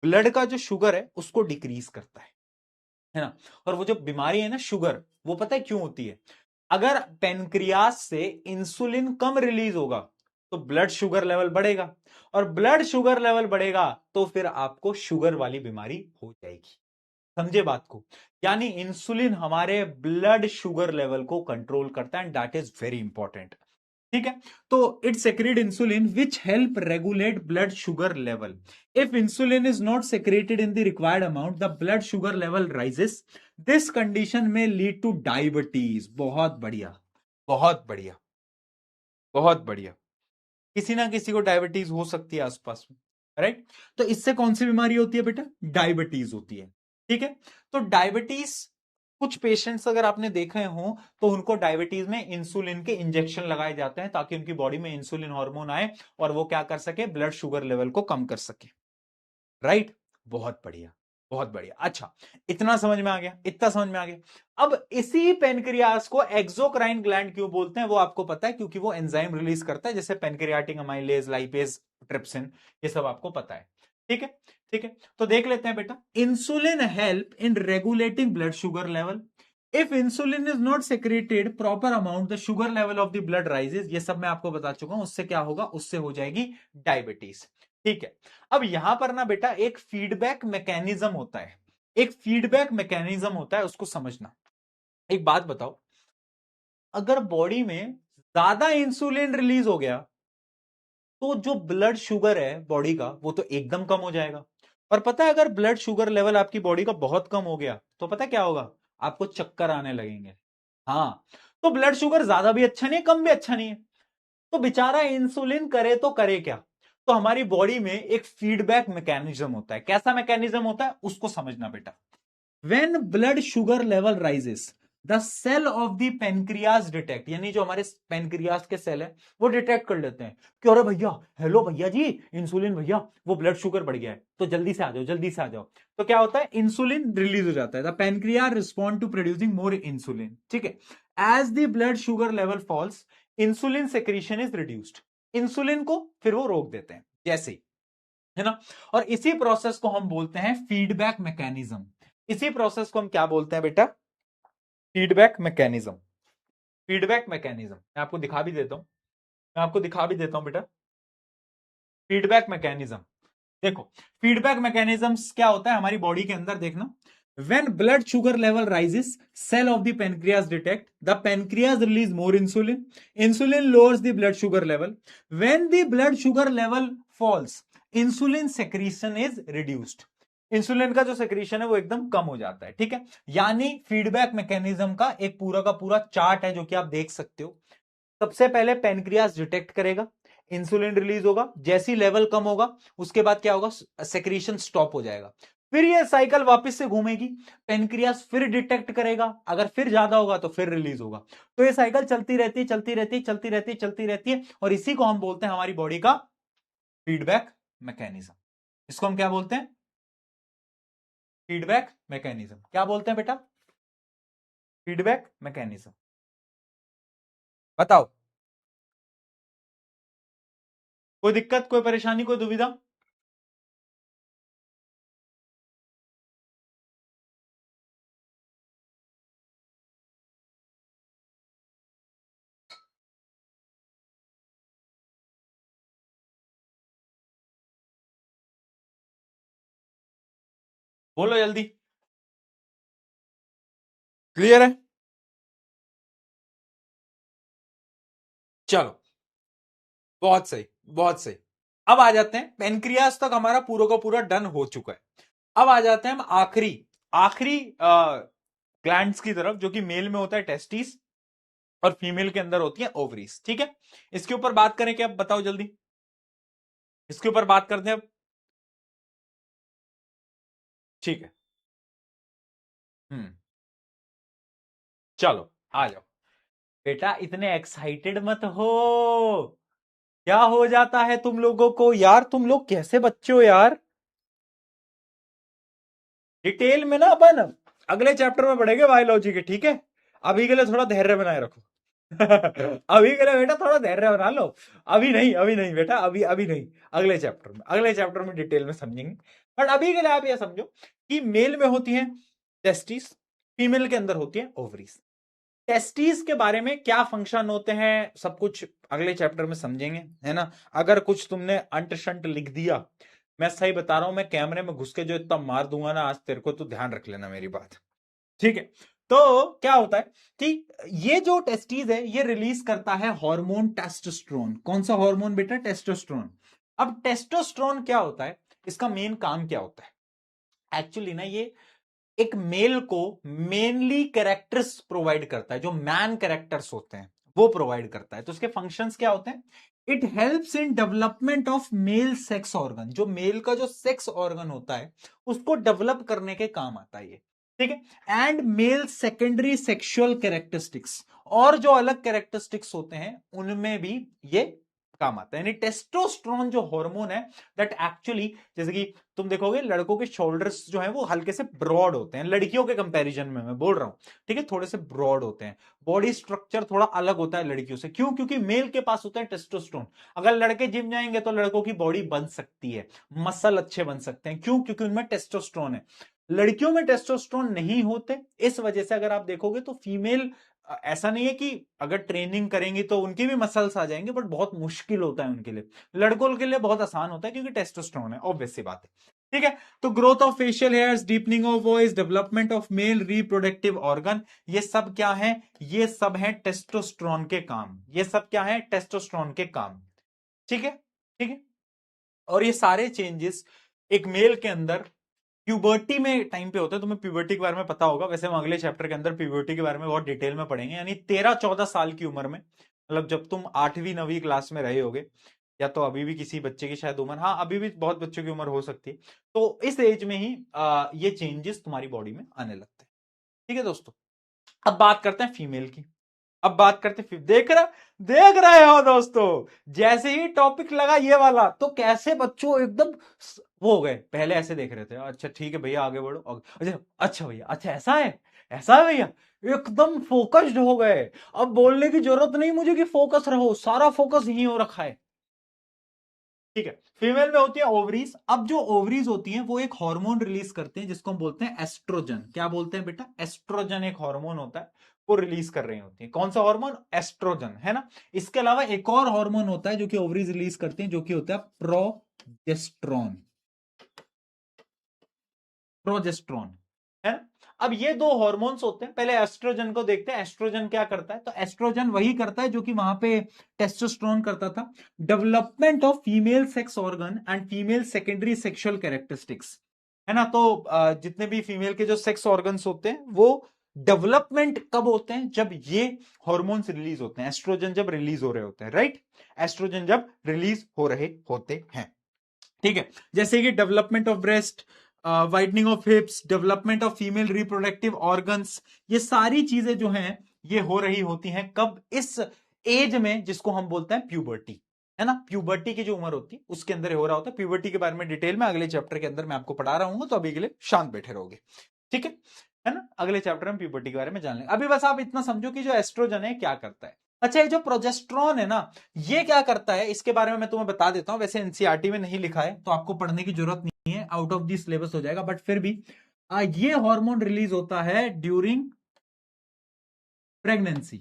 ब्लड का जो शुगर है उसको डिक्रीज करता है ना। और वो जो बीमारी है ना शुगर, वो पता है क्यों होती है? अगर पेनक्रियास से इंसुलिन कम रिलीज होगा तो ब्लड शुगर लेवल बढ़ेगा, और ब्लड शुगर लेवल बढ़ेगा तो फिर आपको शुगर वाली बीमारी हो जाएगी। समझे बात को? यानी इंसुलिन हमारे ब्लड शुगर लेवल को कंट्रोल करता है, and that is very important. ठीक है, तो it secrete insulin which help regulate blood sugar level. If insulin is not secreted in the required amount the blood sugar level rises. This condition may lead to diabetes. बहुत बढ़िया, बहुत बढ़िया, बहुत बढ़िया। किसी ना किसी को डायबिटीज हो सकती है आसपास में, राइट? तो इससे कौन सी बीमारी होती है बेटा? डायबिटीज होती है। ठीक है, तो डायबिटीज कुछ पेशेंट्स अगर आपने देखे हो तो उनको डायबिटीज में इंसुलिन के इंजेक्शन लगाए जाते हैं ताकि उनकी बॉडी में इंसुलिन हार्मोन आए और वो क्या कर सके? ब्लड शुगर लेवल को कम कर सके। राइट, बहुत बढ़िया, बहुत बढ़िया। अच्छा, इतना समझ में आ गया, इतना समझ में आ गया। अब इसी पेनक्रियास को एक्सोक्राइन ग्लैंड क्यों बोलते हैं वो आपको पता है, क्योंकि वो एंजाइम रिलीज करता है जैसे पेनक्रियाटिक अमाइलेज, लाइपेज, ट्रिप्सिन, ये सब आपको पता है। ठीक है, ठीक है, तो देख लेते हैं बेटा। Insulin help in regulating blood sugar level. If insulin is not secreted proper amount the sugar level of the blood rises. ये सब मैं आपको बता चुका हूं, उससे क्या होगा? उससे हो जाएगी डायबिटीज। ठीक है, अब यहां पर ना बेटा एक फीडबैक मैकेनिज्म होता है, एक फीडबैक मैकेनिज्म होता है, उसको समझना। एक बात बताओ, अगर बॉडी में ज्यादा इंसुलिन रिलीज हो गया तो जो ब्लड शुगर है बॉडी का वो तो एकदम कम हो जाएगा। और पता है अगर ब्लड शुगर लेवल आपकी बॉडी का बहुत कम हो गया तो पता है क्या होगा? आपको चक्कर आने लगेंगे। हाँ, तो ब्लड शुगर ज्यादा भी अच्छा नहीं है, कम भी अच्छा नहीं है। तो बेचारा इंसुलिन करे तो करे क्या? तो हमारी बॉडी में एक फीडबैक मैकेनिज्म होता है। कैसा मैकेनिज्म होता है उसको समझना बेटा। When blood sugar level rises the cell of the pancreas detect, यानी जो हमारे पेनक्रियाज के सेल है वो डिटेक्ट कर लेते हैं कि अरे भैया, हेलो भैया जी, इंसुलिन भैया, वो ब्लड शुगर बढ़ गया है, तो जल्दी से आ जाओ, जल्दी से आ जाओ। तो क्या होता है, इंसुलिन रिलीज हो जाता है, the pancreas respond to producing more insulin. ठीक है, as the blood sugar level falls insulin secretion is reduced, insulin को फिर वो रोक देते हैं जैसे ही, है ना। और इसी प्रोसेस को हम बोलते हैं फीडबैक मैकेनिज्म। इसी प्रोसेस को हम क्या बोलते हैं बेटा, फीडबैक मैकेनिज्म। फीडबैक मैकेनिज्म मैं आपको दिखा भी देता हूं, मैं आपको दिखा भी देता हूं बेटा। फीडबैक मैकेनिज्म देखो, फीडबैक मैकेनिज्म्स क्या होता है हमारी बॉडी के अंदर, देखना। When blood sugar level rises, cell of the pancreas detect. The pancreas release more insulin. Insulin lowers the blood sugar level. When the blood sugar level falls, insulin secretion is reduced. Insulin का जो secretion है वो एकदम कम हो जाता है। ठीक है, यानी फीडबैक मैकेनिज्म का एक पूरा का पूरा चार्ट है जो कि आप देख सकते हो। सबसे पहले पेनक्रियास डिटेक्ट करेगा, इंसुलिन रिलीज होगा, जैसी लेवल कम होगा उसके बाद क्या होगा, सेक्रीशन स्टॉप हो जाएगा। फिर ये साइकिल वापस से घूमेगी, पेनक्रियास फिर डिटेक्ट करेगा, अगर फिर ज्यादा होगा तो फिर रिलीज होगा। तो ये साइकिल चलती रहती है, चलती रहती है, चलती रहती है, चलती रहती है, और इसी को हम बोलते हैं हमारी बॉडी का फीडबैक मैकेनिज्म। इसको हम क्या बोलते हैं, फीडबैक मैकेनिज्म। क्या बोलते हैं बेटा, फीडबैक मैकेनिज्म। बताओ, कोई दिक्कत, कोई परेशानी, कोई दुविधा? बोलो जल्दी। क्लियर है? चलो, बहुत सही, बहुत सही। अब आ जाते हैं, पेनक्रियास तक हमारा पूरा का पूरा डन हो चुका है। अब आ जाते हैं हम आखिरी आखिरी ग्लैंड्स की तरफ, जो कि मेल में होता है टेस्टिस और फीमेल के अंदर होती है ओवरीज। ठीक है, इसके ऊपर बात करें क्या, बताओ जल्दी, इसके ऊपर बात करते हैं अब। ठीक है, हम्म, चलो आ जाओ बेटा, इतने एक्साइटेड मत हो। क्या हो जाता है तुम लोगों को यार, तुम लोग कैसे बच्चे हो यार। डिटेल में ना अपन अगले चैप्टर में पढ़ेंगे बायोलॉजी के, ठीक है। अभी के लिए थोड़ा धैर्य बनाए रखो। अभी के लिए बेटा थोड़ा धैर्य बना लो। अभी नहीं, अभी नहीं बेटा, अभी अभी नहीं, अगले चैप्टर में, अगले चैप्टर में डिटेल में समझेंगे। बट अभी के लिए आप ये समझो कि मेल में होती है टेस्टिस, फीमेल के अंदर होती है ओवरीज। टेस्टिस के बारे में क्या फंक्शन होते हैं सब कुछ अगले चैप्टर में समझेंगे, है ना। अगर कुछ तुमने अंट शंट लिख दिया, मैं सही बता रहा हूं, मैं कैमरे में घुस के जो इतना मार दूंगा ना आज तेरे को, तो ध्यान रख लेना मेरी बात, ठीक है। तो क्या होता है कि ये जो टेस्टिस है ये रिलीज करता है हार्मोन टेस्टोस्टेरोन। कौन सा हार्मोन बेटा, टेस्टोस्टेरोन। अब टेस्टोस्टेरोन क्या होता है, इसका मेन काम क्या होता है, एक्चुअली ना ये एक मेल को मेनली कैरेक्टर्स प्रोवाइड करता है, जो मैन कैरेक्टर्स होते हैं वो प्रोवाइड करता है। तो उसके फंक्शंस क्या होते हैं, it helps in development of male sex organ, जो मेल का जो सेक्स ऑर्गन होता है उसको डेवलप करने के काम आता है ये, ठीक है। And male secondary sexual characteristics, और जो अलग कैरेक्टरिस्टिक्स होते हैं उनमें भी ये काम आता है। यानी टेस्टोस्टेरोन जो हार्मोन है दैट एक्चुअली, जैसे कि तुम देखोगे लड़कों के शोल्डर्स जो है वो हल्के से ब्रॉड होते हैं, लड़कियों के कंपैरिजन में मैं बोल रहा हूं, ठीक है, थोड़े से ब्रॉड होते हैं। बॉडी स्ट्रक्चर थोड़ा अलग होता है लड़कियों से, क्यों, क्योंकि मेल के पास होता है टेस्टोस्टेरोन। अगर लड़के जिम जाएंगे तो लड़कों की बॉडी बन सकती है, मसल अच्छे बन सकते हैं, क्यों, क्योंकि उनमें टेस्टोस्टेरोन है। लड़कियों में टेस्टोस्टेरोन नहीं होते, इस वजह से अगर आप देखोगे तो फीमेल, ऐसा नहीं है कि अगर ट्रेनिंग करेंगी तो उनकी भी मसल्स आ जाएंगे, बट बहुत मुश्किल होता है उनके लिए। लड़कों के लिए बहुत आसान होता है क्योंकि टेस्टोस्टेरोन है, ऑब्वियस सी बात है, ठीक है। तो growth of facial hairs, deepening of voice, development of male reproductive organ, ये सब क्या है, ये सब है टेस्टोस्टेरोन के काम, ये सब क्या है, टेस्टोस्टेरोन के काम, ठीक है, ठीक है। और ये सारे चेंजेस एक मेल के अंदर प्यूबर्टी में टाइम पे होता है। तुम्हें प्यूबर्टी के बारे में पता होगा, वैसे हम अगले चैप्टर के अंदर प्यूबर्टी के बारे में बहुत डिटेल में पढ़ेंगे। यानी 13-14 साल की उम्र में, मतलब जब तुम 8वीं 9वीं क्लास में रहे होगे, या तो अभी भी किसी बच्चे की शायद उम्र, हाँ अभी भी बहुत बच्चों की उम्र हो सकती है, तो इस एज में ही ये चेंजेस तुम्हारी बॉडी में आने लगते हैं। ठीक है दोस्तों, अब बात करते हैं फीमेल की। अब बात करते हैं, देख रहे हो दोस्तों, जैसे ही टॉपिक लगा ये वाला तो कैसे बच्चों एकदम वो हो गए, पहले ऐसे देख रहे थे, अच्छा ठीक है भैया आगे बढ़ो, अच्छा अच्छा भैया, अच्छा ऐसा है, ऐसा है भैया, एकदम फोकस्ड हो गए। अब बोलने की जरूरत नहीं मुझे कि फोकस रहो, सारा फोकस यही हो रखा है। ठीक है, फीमेल में होती है ओवरीज। अब जो ओवरीज होती हैं वो एक हार्मोन रिलीज करते हैं जिसको हम बोलते हैं एस्ट्रोजन। क्या बोलते हैं बेटा? एस्ट्रोजन एक हार्मोन होता है, वो रिलीज कर रही होती है। कौन सा हार्मोन? एस्ट्रोजन, है ना। इसके अलावा एक और हार्मोन होता है जो कि ओवरीज रिलीज करते हैं, जो कि होता है प्रोजेस्ट्रॉन। प्रोजेस्ट्रॉन, है ना। अब ये दो हॉर्मोन्स होते हैं, पहले एस्ट्रोजन को देखते हैं। एस्ट्रोजन क्या करता है? तो एस्ट्रोजन वही करता है जो कि वहां पे टेस्टोस्टेरोन करता था, development of female sex organ and female secondary sexual characteristics, है ना। तो जितने भी फीमेल के जो सेक्स ऑर्गन्स होते हैं वो डेवलपमेंट कब होते हैं? जब ये हॉर्मोन्स रिलीज होते हैं, एस्ट्रोजन जब रिलीज हो रहे होते हैं, राइट। एस्ट्रोजन जब रिलीज हो रहे होते हैं, ठीक है। जैसे कि development of breast, widening of हिप्स, development of female reproductive organs, ये सारी चीजें जो हैं ये हो रही होती हैं कब? इस एज में जिसको हम बोलते हैं प्यूबर्टी, है ना। प्यूबर्टी की जो उम्र होती है उसके अंदर हो रहा होता है। प्यूबर्टी के बारे में डिटेल में अगले चैप्टर के अंदर मैं आपको पढ़ा रहा हूं, तो अभी के लिए शांत बैठे रहोगे, ठीक है ना। अगले चैप्टर में प्यूबर्टी के बारे में जान लेंगे। अभी बस आप इतना समझो कि जो एस्ट्रोजन है क्या करता है। अच्छा, ये जो प्रोजेस्ट्रॉन है ना, ये क्या करता है इसके बारे में मैं तुम्हें बता देता हूं। वैसे एनसीईआरटी में नहीं लिखा है तो आपको पढ़ने की जरूरत नहीं है, आउट ऑफ दी सिलेबस हो जाएगा, बट फिर भी ये हार्मोन रिलीज होता है ड्यूरिंग प्रेगनेंसी।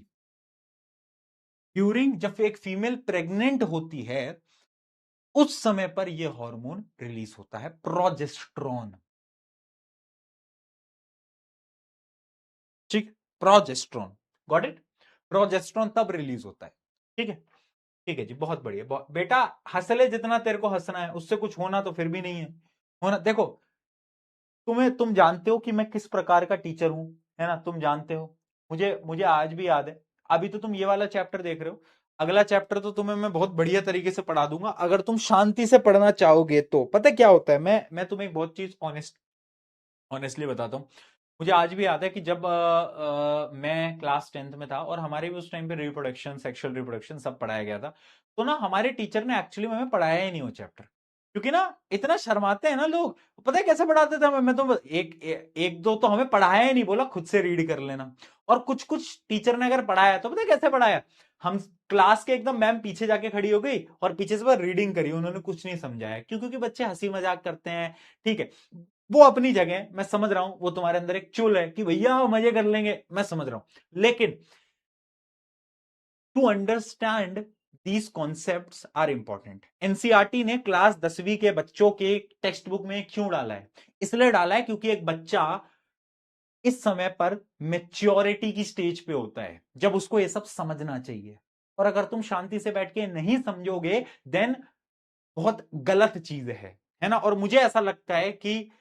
ड्यूरिंग, जब एक फीमेल प्रेग्नेंट होती है उस समय पर यह हार्मोन रिलीज होता है, प्रोजेस्ट्रॉन। ठीक, प्रोजेस्ट्रॉन, गॉट इट। प्रोजेस्ट्रॉन तब रिलीज होता है, ठीक है। ठीक है जी, बहुत बढ़िया। बेटा हंस ले जितना तेरे को हंसना है, उससे कुछ होना तो फिर भी नहीं है। होना, देखो तुम जानते हो कि मैं किस प्रकार का टीचर हूं, है ना। तुम जानते हो, मुझे मुझे आज भी याद है। अभी तो तुम ये वाला चैप्टर देख रहे हो, अगला चैप्टर तो तुम्हें मैं बहुत बढ़िया तरीके से पढ़ा दूंगा अगर तुम शांति से पढ़ना चाहोगे तो। पता क्या होता है, मैं तुम्हें एक बहुत चीज ऑनेस्टली बताता हूँ। मुझे आज भी याद है कि जब मैं क्लास 10th में था और हमारे भी उस टाइम पे रिप्रोडक्शन, सेक्सुअल रिप्रोडक्शन सब पढ़ाया गया था, तो ना हमारे टीचर ने एक्चुअली हमें पढ़ाया ही नहीं वो चैप्टर, क्योंकि ना इतना शर्माते हैं ना लोग। पता है कैसे पढ़ाते थे हमें? मैं तो एक दो तो हमें पढ़ाया ही नहीं, बोला खुद से रीड कर लेना। और कुछ कुछ टीचर ने अगर पढ़ाया तो पता है कैसे पढ़ाया? हम क्लास के एकदम मैम पीछे जाके खड़ी हो गई और पीछे से रीडिंग करी, उन्होंने कुछ नहीं समझाया। क्यों? क्योंकि बच्चे हंसी मजाक करते हैं, ठीक है। वो अपनी जगह, मैं समझ रहा हूं, वो तुम्हारे अंदर एक चुल है कि भैया मजे कर लेंगे, मैं समझ रहा हूं, लेकिन to understand these concepts are important. NCERT ने क्लास 10वीं के बच्चों के टेक्स्ट बुक में क्यों डाला है? इसलिए डाला है क्योंकि एक बच्चा इस समय पर मेच्योरिटी की स्टेज पे होता है जब उसको ये सब समझना चाहिए। और अगर तुम शांति से बैठ के नहीं समझोगे देन बहुत गलत चीज है ना। और मुझे ऐसा लगता है कि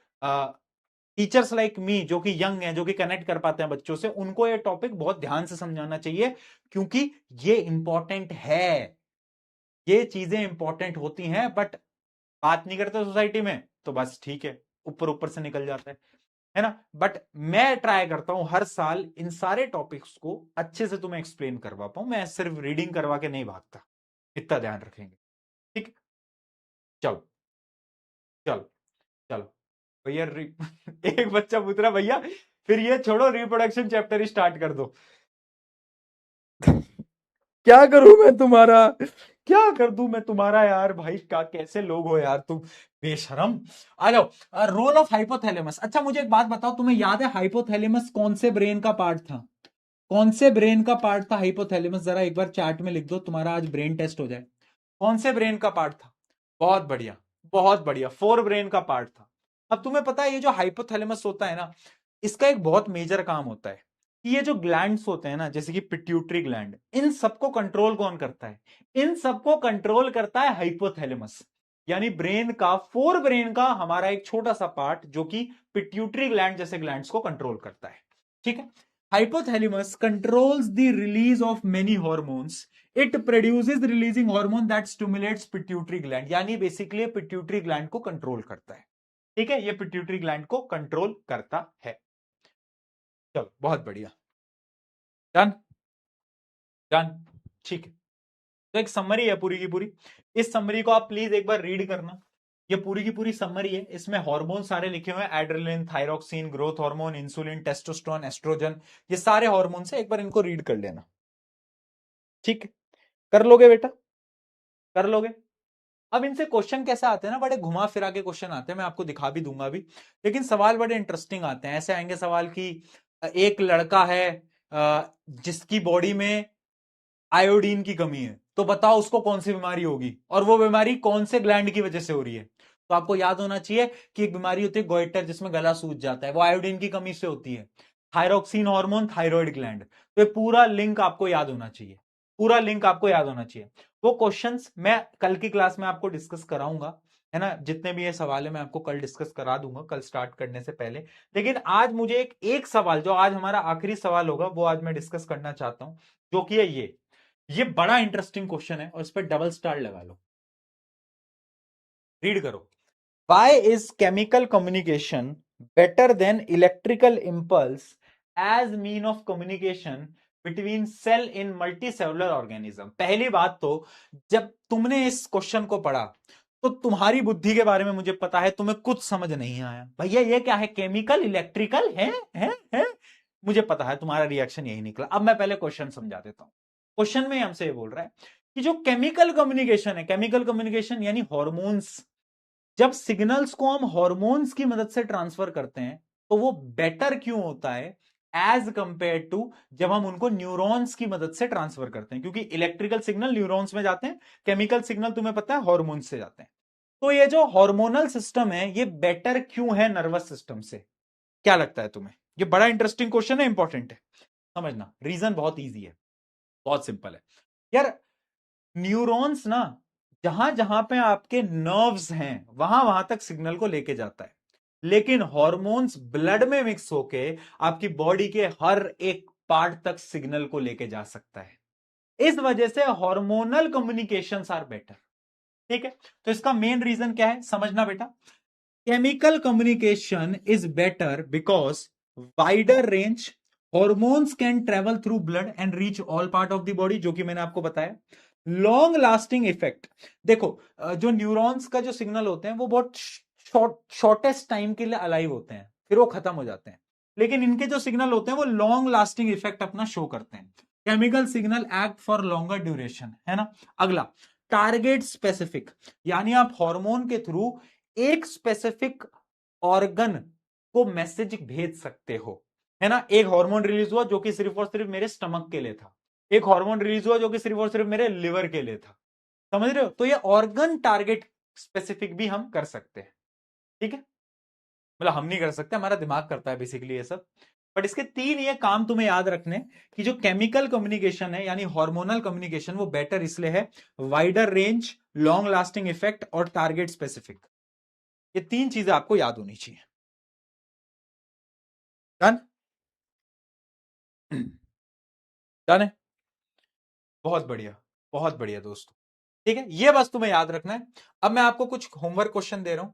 टीचर्स लाइक मी जो कि यंग हैं, जो कि कनेक्ट कर पाते हैं बच्चों से, उनको ये टॉपिक बहुत ध्यान से समझाना चाहिए, क्योंकि ये इंपॉर्टेंट है। ये चीजें इंपॉर्टेंट होती हैं, बट बात नहीं करते सोसाइटी में, तो बस ठीक है, ऊपर ऊपर से निकल जाता है ना। बट मैं ट्राई करता हूं हर साल इन सारे टॉपिक्स को अच्छे से तुम्हें एक्सप्लेन करवा पाऊं। मैं सिर्फ रीडिंग करवा के नहीं भागता, इतना ध्यान रखेंगे, ठीक। चलो चलो चलो भैया एक बच्चा पूछ रहा भैया फिर ये छोड़ो, रिप्रोडक्शन चैप्टर ही स्टार्ट कर दो। क्या करूं मैं तुम्हारा, क्या कर दूं मैं तुम्हारा यार? भाई क्या कैसे लोग हो यार तुम, बेशरम। आ जाओ, रोल ऑफ हाइपोथैलेमस। अच्छा मुझे एक बात बताओ, तुम्हें याद है हाइपोथैलेमस कौन से ब्रेन का पार्ट था? कौन से ब्रेन का पार्ट था हाइपोथैलेमस? जरा एक बार चार्ट में लिख दो, तुम्हारा आज ब्रेन टेस्ट हो जाए। कौन से ब्रेन का पार्ट था? बहुत बढ़िया, बहुत बढ़िया, फोर ब्रेन का पार्ट था। अब तुम्हें पता है ये जो हाइपोथैलेमस होता है ना, इसका एक बहुत मेजर काम होता है कि ये जो ग्लैंड्स होते हैं ना, जैसे कि पिट्यूटरी ग्लैंड, इन सबको कंट्रोल कौन करता है? इन सबको कंट्रोल करता है हाइपोथैलेमस। यानी ब्रेन का, फोर ब्रेन का हमारा एक छोटा सा पार्ट जो कि पिट्यूटरी ग्लैंड जैसे ग्लैंड्स को कंट्रोल करता है, ठीक है। hypothalamus controls the release of many hormones. It produces releasing hormone that stimulates pituitary gland. यानी बेसिकली पिट्यूटरी ग्लैंड को कंट्रोल करता है. ठीक है, ये पिट्यूटरी ग्लैंड को कंट्रोल करता है. चलो बहुत बढ़िया. Done done. ठीक है, तो एक समरी है पूरी की पूरी. इस समरी को आप प्लीज एक बार रीड करना. ये पूरी की पूरी समरी है. इसमें हार्मोन सारे लिखे हुए हैं, adrenaline, thyroxine, growth hormone, insulin, testosterone, oestrogen. ये सारे हार्मोन है. एक बार इनको रीड कर लेना. ठीक है, कर लोगे बेटा, कर लोगे. अब इनसे क्वेश्चन कैसे आते हैं ना, बड़े घुमा फिरा के क्वेश्चन आते हैं. मैं आपको दिखा भी दूंगा अभी, लेकिन सवाल बड़े इंटरेस्टिंग आते हैं. ऐसे आएंगे सवाल की एक लड़का है जिसकी बॉडी में आयोडीन की कमी है, तो बताओ उसको कौन सी बीमारी होगी, और वो बीमारी कौन से ग्लैंड की वजह से हो रही है. तो आपको याद होना चाहिए कि एक बीमारी होती है गोइटर, जिसमें गला सूज जाता है, वो आयोडीन की कमी से होती है. Thyroxine hormone, thyroid gland. तो ये पूरा लिंक आपको याद होना चाहिए, पूरा लिंक आपको याद होना चाहिए. वो क्वेश्चंस मैं कल की क्लास में आपको डिस्कस कराऊंगा, है ना. जितने भी ये सवाल है मैं आपको कल डिस्कस करा दूंगा, कल स्टार्ट करने से पहले. लेकिन आज मुझे एक सवाल, जो आज हमारा आखिरी सवाल होगा, वो आज मैं डिस्कस करना चाहता हूं, जो कि है ये बड़ा इंटरेस्टिंग क्वेश्चन है, और इस पर डबल स्टार लगा लो. रीड करो. Why is chemical communication better than electrical impulse as mean of communication between cell in multicellular organism. पहली बात तो, जब तुमने इस क्वेश्चन को पढ़ा तो तुम्हारी बुद्धि के बारे में मुझे पता है, तुम्हें कुछ समझ नहीं आया. भैया ये क्या है, केमिकल इलेक्ट्रिकल है. मुझे पता है तुम्हारा रिएक्शन यही निकला. अब मैं पहले क्वेश्चन समझा देता हूं. क्वेश्चन में हमसे ये बोल रहा है कि जो केमिकल कम्युनिकेशन है, केमिकल कम्युनिकेशन यानी हॉर्मोन्स, जब सिग्नल्स को हम हॉर्मोन्स की मदद से ट्रांसफर करते हैं, तो वो बेटर क्यों होता है एज कंपेयर टू जब हम उनको न्यूरॉन्स की मदद से ट्रांसफर करते हैं. क्योंकि इलेक्ट्रिकल सिग्नल न्यूरॉन्स में जाते हैं, केमिकल सिग्नल तुम्हें पता है हॉर्मोन्स से जाते हैं. तो ये जो हार्मोनल सिस्टम है, ये बेटर क्यों है नर्वस सिस्टम से? क्या लगता है तुम्हें? ये बड़ा इंटरेस्टिंग क्वेश्चन है, इंपॉर्टेंट है. समझना, रीजन बहुत ईजी है, बहुत सिंपल है यार. न्यूरॉन्स ना, जहां जहां पे आपके नर्व्स हैं, वहां वहां तक सिग्नल को लेके जाता है. लेकिन हॉर्मोन्स ब्लड में मिक्स होके आपकी बॉडी के हर एक पार्ट तक सिग्नल को लेके जा सकता है. इस वजह से हार्मोनल कम्युनिकेशंस आर बेटर. ठीक है, तो इसका मेन रीजन क्या है, समझना बेटा. Chemical communication is better because wider range hormones can travel through blood and reach all part of the body, जो कि मैंने आपको बताया. लॉन्ग लास्टिंग इफेक्ट, देखो जो न्यूरॉन्स का जो सिग्नल होते हैं वो बहुत शॉर्टेस्ट टाइम के लिए अलाइव होते हैं, फिर वो खत्म हो जाते हैं. लेकिन इनके जो सिग्नल होते हैं वो लॉन्ग लास्टिंग इफेक्ट अपना शो करते हैं. Chemical signal act for longer duration, है ना. अगला, टारगेट स्पेसिफिक, यानी आप हार्मोन के थ्रू एक स्पेसिफिक ऑर्गन को मैसेज भेज सकते हो, है ना. एक हार्मोन रिलीज हुआ जो कि सिर्फ और सिर्फ मेरे स्टमक के लिए था, एक हार्मोन रिलीज हुआ जो कि सिर्फ और सिर्फ मेरे लिवर के लिए था. समझ रहे हो? तो ये ऑर्गन टारगेट स्पेसिफिक भी हम कर सकते हैं. ठीक है, मतलब हम नहीं कर सकते, हमारा दिमाग करता है बेसिकली ये सब. बट इसके तीन ये काम तुम्हें याद रखने, कि जो केमिकल कम्युनिकेशन है यानी हार्मोनल कम्युनिकेशन, वो बेटर इसलिए है, wider range, long lasting effect और टारगेट स्पेसिफिक. ये तीन चीजें आपको याद होनी चाहिए. डन. डन है. बहुत बढ़िया, बहुत बढ़िया दोस्तों. ठीक है, ये बस तुम्हें याद रखना है. अब मैं आपको कुछ होमवर्क क्वेश्चन दे रहा हूं.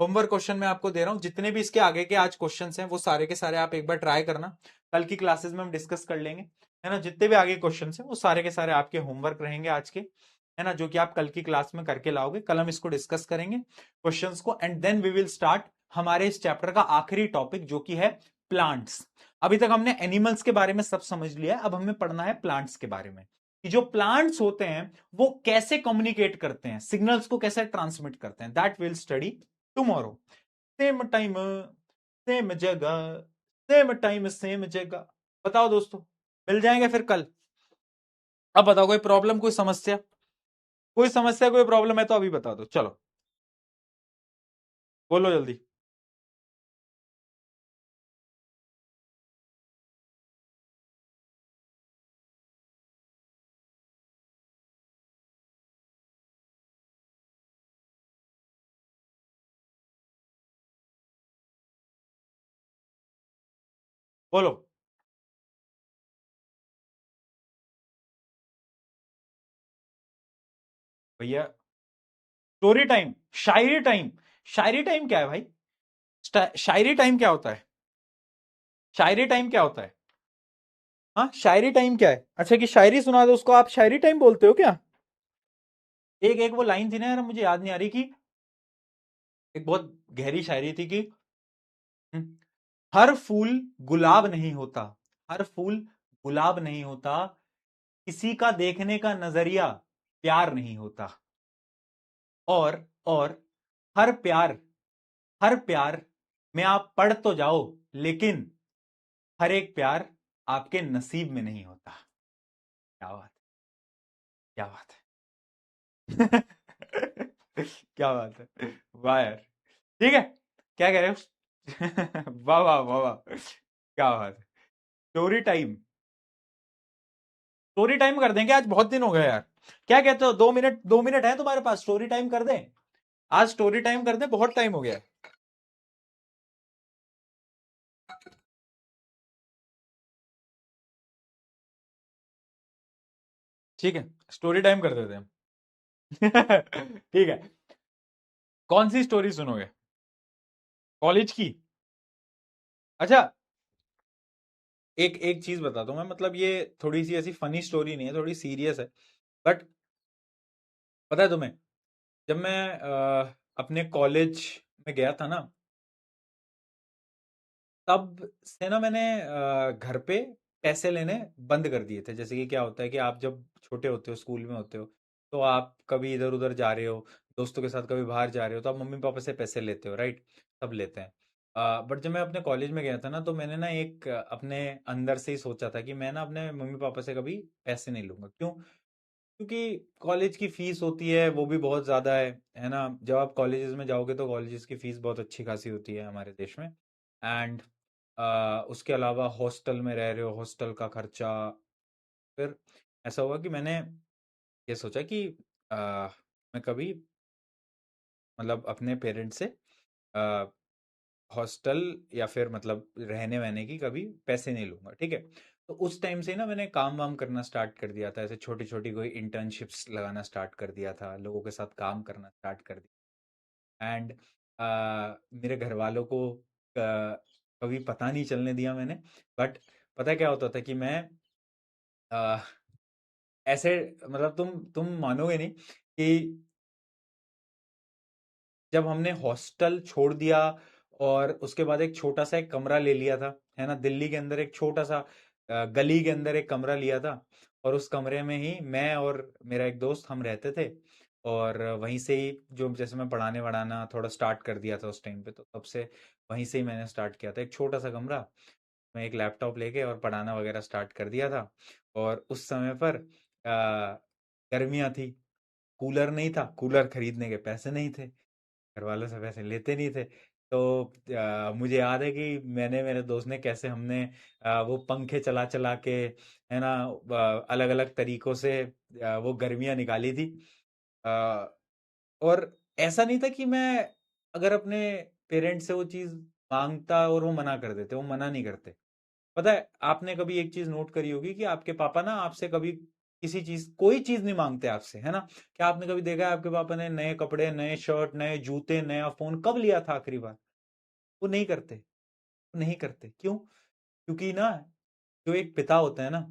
होमवर्क क्वेश्चन मैं आपको दे रहा हूं, जितने भी इसके आगे के आज क्वेश्चंस हैं वो सारे के सारे आप एक बार ट्राई करना. कल की क्लासेस में हम डिस्कस कर लेंगे, है ना. जितने भी आगे क्वेश्चंस हैं वो सारे के सारे आपके होमवर्क रहेंगे आज के, है ना, जो कि आप कल की क्लास में करके लाओगे. कल हम इसको डिस्कस करेंगे क्वेश्चंस को, and then we will start हमारे इस चैप्टर का आखिरी टॉपिक, जो कि है प्लांट्स. अभी तक हमने एनिमल्स के बारे में सब समझ लिया है, अब हमें पढ़ना है प्लांट्स के बारे में, कि जो प्लांट्स होते हैं वो कैसे कम्युनिकेट करते हैं, सिग्नल्स को कैसे ट्रांसमिट करते हैं. That will study tomorrow. Same time, same जगह, सेम टाइम सेम जगह. बताओ दोस्तों, मिल जाएंगे फिर कल. अब बताओ, कोई प्रॉब्लम, कोई समस्या, कोई समस्या, कोई प्रॉब्लम है तो अभी बता दो. चलो बोलो जल्दी. बोलो. भैया स्टोरी टाइम, शायरी टाइम। शायरी टाइम क्या है भाई? शायरी टाइम क्या होता है? शायरी टाइम क्या होता है? हाँ, शायरी टाइम क्या है? अच्छा, कि शायरी सुना दो उसको आप शायरी टाइम बोलते हो क्या? एक एक वो लाइन थी ना यार, मुझे याद नहीं आ रही कि एक बहुत गहरी शायरी थी कि हम्म, हर फूल गुलाब नहीं होता, हर फूल गुलाब नहीं होता, किसी का देखने का नजरिया प्यार नहीं होता। और हर प्यार, हर प्यार में आप पढ़ तो जाओ, लेकिन हर एक प्यार आपके नसीब में नहीं होता। क्या बात, क्या बात है। क्या बात है, वाह यार। ठीक है, क्या कह रहे हो? वाह वाह वाह वाह, क्या बात है। स्टोरी टाइम, स्टोरी टाइम कर देंगे, आज बहुत दिन हो गए यार। क्या कहते हो, 2 मिनट, 2 मिनट है तुम्हारे पास? स्टोरी टाइम कर दें? आज स्टोरी टाइम कर दें, बहुत टाइम हो गया है। ठीक है, स्टोरी टाइम कर देते हैं। ठीक है, कौन सी स्टोरी सुनोगे? कॉलेज की? अच्छा, एक एक चीज बताता हूँ मैं, मतलब ये थोड़ी सी ऐसी फनी स्टोरी नहीं है, थोड़ी सीरियस है। बट पता है तुम्हें, जब मैं अपने कॉलेज में गया था ना, तब से ना मैंने घर पे पैसे लेने बंद कर दिए थे। जैसे कि क्या होता है कि आप जब छोटे होते हो, स्कूल में होते हो, तो आप कभी इधर उधर जा रहे हो, दोस्तों के साथ कभी बाहर जा रहे हो, तो आप मम्मी पापा से पैसे लेते हो, राइट? सब लेते हैं। बट जब मैं अपने कॉलेज में गया था ना, तो मैंने ना एक अपने अंदर से ही सोचा था कि मैं ना अपने मम्मी पापा से कभी पैसे नहीं लूंगा। क्यों? क्योंकि कॉलेज की फीस होती है, वो भी बहुत ज़्यादा है ना? जब आप कॉलेजेस में जाओगे तो कॉलेजेस की फीस बहुत अच्छी खासी होती है हमारे देश में। एंड उसके अलावा हॉस्टल में रह रहे हो, हॉस्टल का खर्चा। फिर ऐसा हुआ कि मैंने ये सोचा कि अ, मैं कभी, मतलब अपने पेरेंट्स से हॉस्टल या फिर मतलब रहने वहने की कभी पैसे नहीं लूंगा, ठीक है? तो उस टाइम से ना मैंने काम वाम करना स्टार्ट कर दिया था, ऐसे छोटी छोटी कोई इंटर्नशिप्स लगाना स्टार्ट कर दिया था, लोगों के साथ काम करना स्टार्ट कर दिया। एंड मेरे घर वालों को कभी पता नहीं चलने दिया मैंने। बट पता है क्या होता था कि मैं अ, ऐसे, मतलब तुम मानोगे नहीं कि जब हमने हॉस्टल छोड़ दिया और उसके बाद एक छोटा सा एक कमरा ले लिया था, है ना, दिल्ली के अंदर एक छोटा सा गली के अंदर एक कमरा लिया था। और उस कमरे में ही मैं और मेरा एक दोस्त हम रहते थे। और वहीं से ही जो, जैसे मैं पढ़ाने वढ़ाना थोड़ा स्टार्ट कर दिया था उस टाइम पे, तो तब से वहीं से ही मैंने स्टार्ट किया था, एक छोटा सा कमरा, मैं एक लैपटॉप लेके और पढ़ाना वगैरह स्टार्ट कर दिया था। और उस समय पर गर्मियाँ थी, कूलर नहीं था, कूलर खरीदने के पैसे नहीं थे, घर वालों से पैसे लेते नहीं थे। तो मुझे याद है कि मैंने, मेरे दोस्त ने, कैसे हमने वो पंखे चला चला के, है ना, अलग अलग तरीकों से वो गर्मियां निकाली थी। अ, और ऐसा नहीं था कि मैं अगर अपने पेरेंट्स से वो चीज मांगता और वो मना कर देते, वो मना नहीं करते। पता है, आपने कभी एक चीज नोट करी होगी कि आपके पापा ना आपसे कभी किसी चीज, कोई चीज नहीं मांगते आपसे, है ना? क्या आपने कभी देखा है आपके पापा ने नए कपड़े, नए शर्ट, नए जूते, नया फोन कब लिया था आखिरी बार? वो नहीं करते, वो नहीं करते। क्यों? क्योंकि ना, जो एक पिता होता है ना,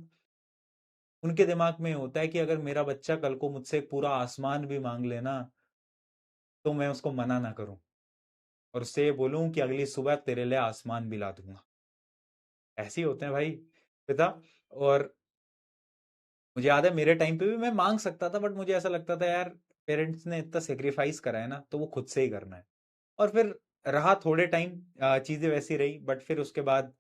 उनके दिमाग में होता है कि अगर मेरा बच्चा कल को मुझसे एक पूरा आसमान भी मांग लेना, तो मैं उसको मना ना करूं, और उससे ये बोलूं कि अगली सुबह तेरे लिए आसमान भी ला दूंगा। ऐसे ही होते हैं भाई पिता। और मुझे याद है मेरे टाइम पे भी मैं मांग सकता था, बट मुझे ऐसा लगता था यार, पेरेंट्स ने इतना सेक्रीफाइस करा है ना, तो वो खुद से ही करना है। और फिर रहा थोड़े टाइम, चीजें वैसी रही। बट फिर उसके बाद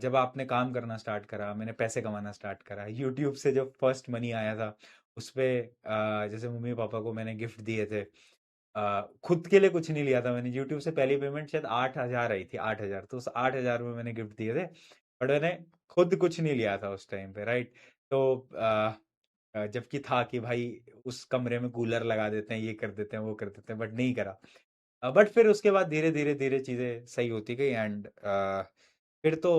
जब आपने काम करना स्टार्ट करा, मैंने पैसे कमाना स्टार्ट करा, यूट्यूब से जब फर्स्ट मनी आया था, उस पे जैसे मम्मी पापा को मैंने गिफ्ट दिए थे। खुद के लिए कुछ नहीं लिया था मैंने, यूट्यूब से पहली पेमेंट शायद 8,000 आई थी, 8,000, तो उस 8,000 में मैंने गिफ्ट दिए थे। बट मैंने खुद कुछ नहीं लिया था उस टाइम पे, राइट? तो जबकि था कि भाई उस कमरे में कूलर लगा देते हैं, ये कर देते हैं, वो कर देते हैं, बट नहीं करा। बट फिर उसके बाद धीरे धीरे धीरे चीजें सही होती गई। एंड फिर तो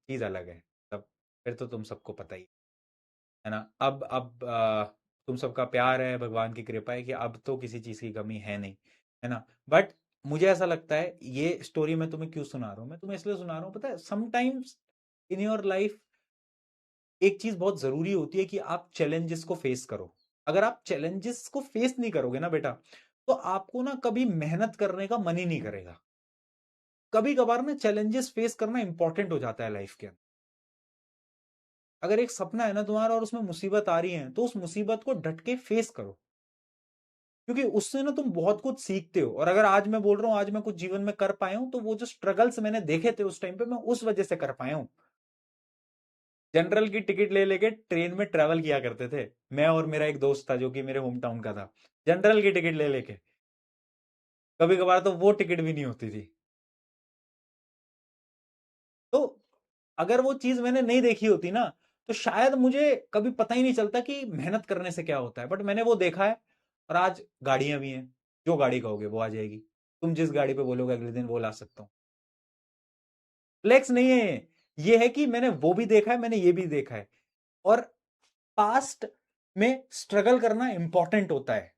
चीज अलग है। तब फिर तो तुम सबको पता ही है ना। अब तुम सबका प्यार है, भगवान की कृपा है कि अब तो किसी चीज की कमी है नहीं, है ना। बट मुझे ऐसा लगता है, ये स्टोरी मैं तुम्हें क्यों सुना रहा हूँ, मैं तुम्हें इसलिए सुना रहा हूँ, पता है, समटाइम्स इन योर लाइफ एक चीज बहुत जरूरी होती है कि आप चैलेंजेस को फेस करो। अगर आप चैलेंजेस को फेस नहीं करोगे ना बेटा, तो आपको ना कभी मेहनत करने का मन ही नहीं करेगा। कभी कभार ना चैलेंजेस फेस करना इंपॉर्टेंट हो जाता है लाइफ के अंदर। अगर एक सपना है ना तुम्हारा और उसमें मुसीबत आ रही है, तो उस मुसीबत को डट के फेस करो, क्योंकि उससे ना तुम बहुत कुछ सीखते हो। और अगर आज मैं बोल रहा हूं, आज मैं कुछ जीवन में कर पाया हूं, तो वो जो स्ट्रगल्स मैंने देखे थे उस टाइम पे, मैं उस वजह से कर पाया हूं। जनरल की टिकट ले लेके ट्रेन में ट्रेवल किया करते थे, मैं और मेरा एक दोस्त था जो कि मेरे होम टाउन का था। जनरल की टिकट ले लेके, कभी कभार तो वो टिकट भी नहीं होती थी। तो अगर वो चीज मैंने नहीं देखी होती ना, तो शायद मुझे कभी पता ही नहीं चलता कि मेहनत करने से क्या होता है। बट मैंने वो देखा है, और आज गाड़ियां भी हैं, जो गाड़ी कहोगे वो आ जाएगी। तुम जिस गाड़ी पे बोलोगे अगले दिन वो ला सकता हूँ। फ्लेक्स नहीं है, ये है कि मैंने वो भी देखा है, मैंने ये भी देखा है। और पास्ट में स्ट्रगल करना इंपॉर्टेंट होता है।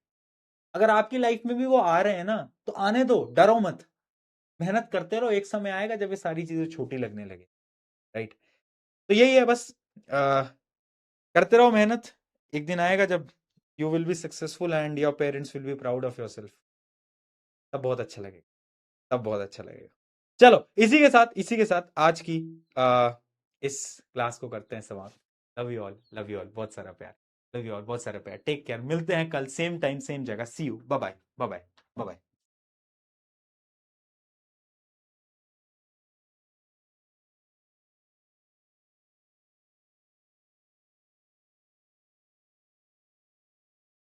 अगर आपकी लाइफ में भी वो आ रहे हैं ना, तो आने दो, डरो मत, मेहनत करते रहो। एक समय आएगा जब ये सारी चीजें छोटी लगने लगे, राइट। तो यही है बस, करते रहो मेहनत। एक दिन आएगा जब you will be successful and your parents will be proud of your self. तब बहुत अच्छा लगेगा, तब बहुत अच्छा लगेगा। चलो, इसी के साथ आज की इस क्लास को करते हैं समाप्त। Love you all, love you all, बहुत सारा प्यार। लव यू ऑल, बहुत सारा प्यार। टेक केयर, मिलते हैं कल सेम टाइम सेम जगह। See you, bye bye, bye bye.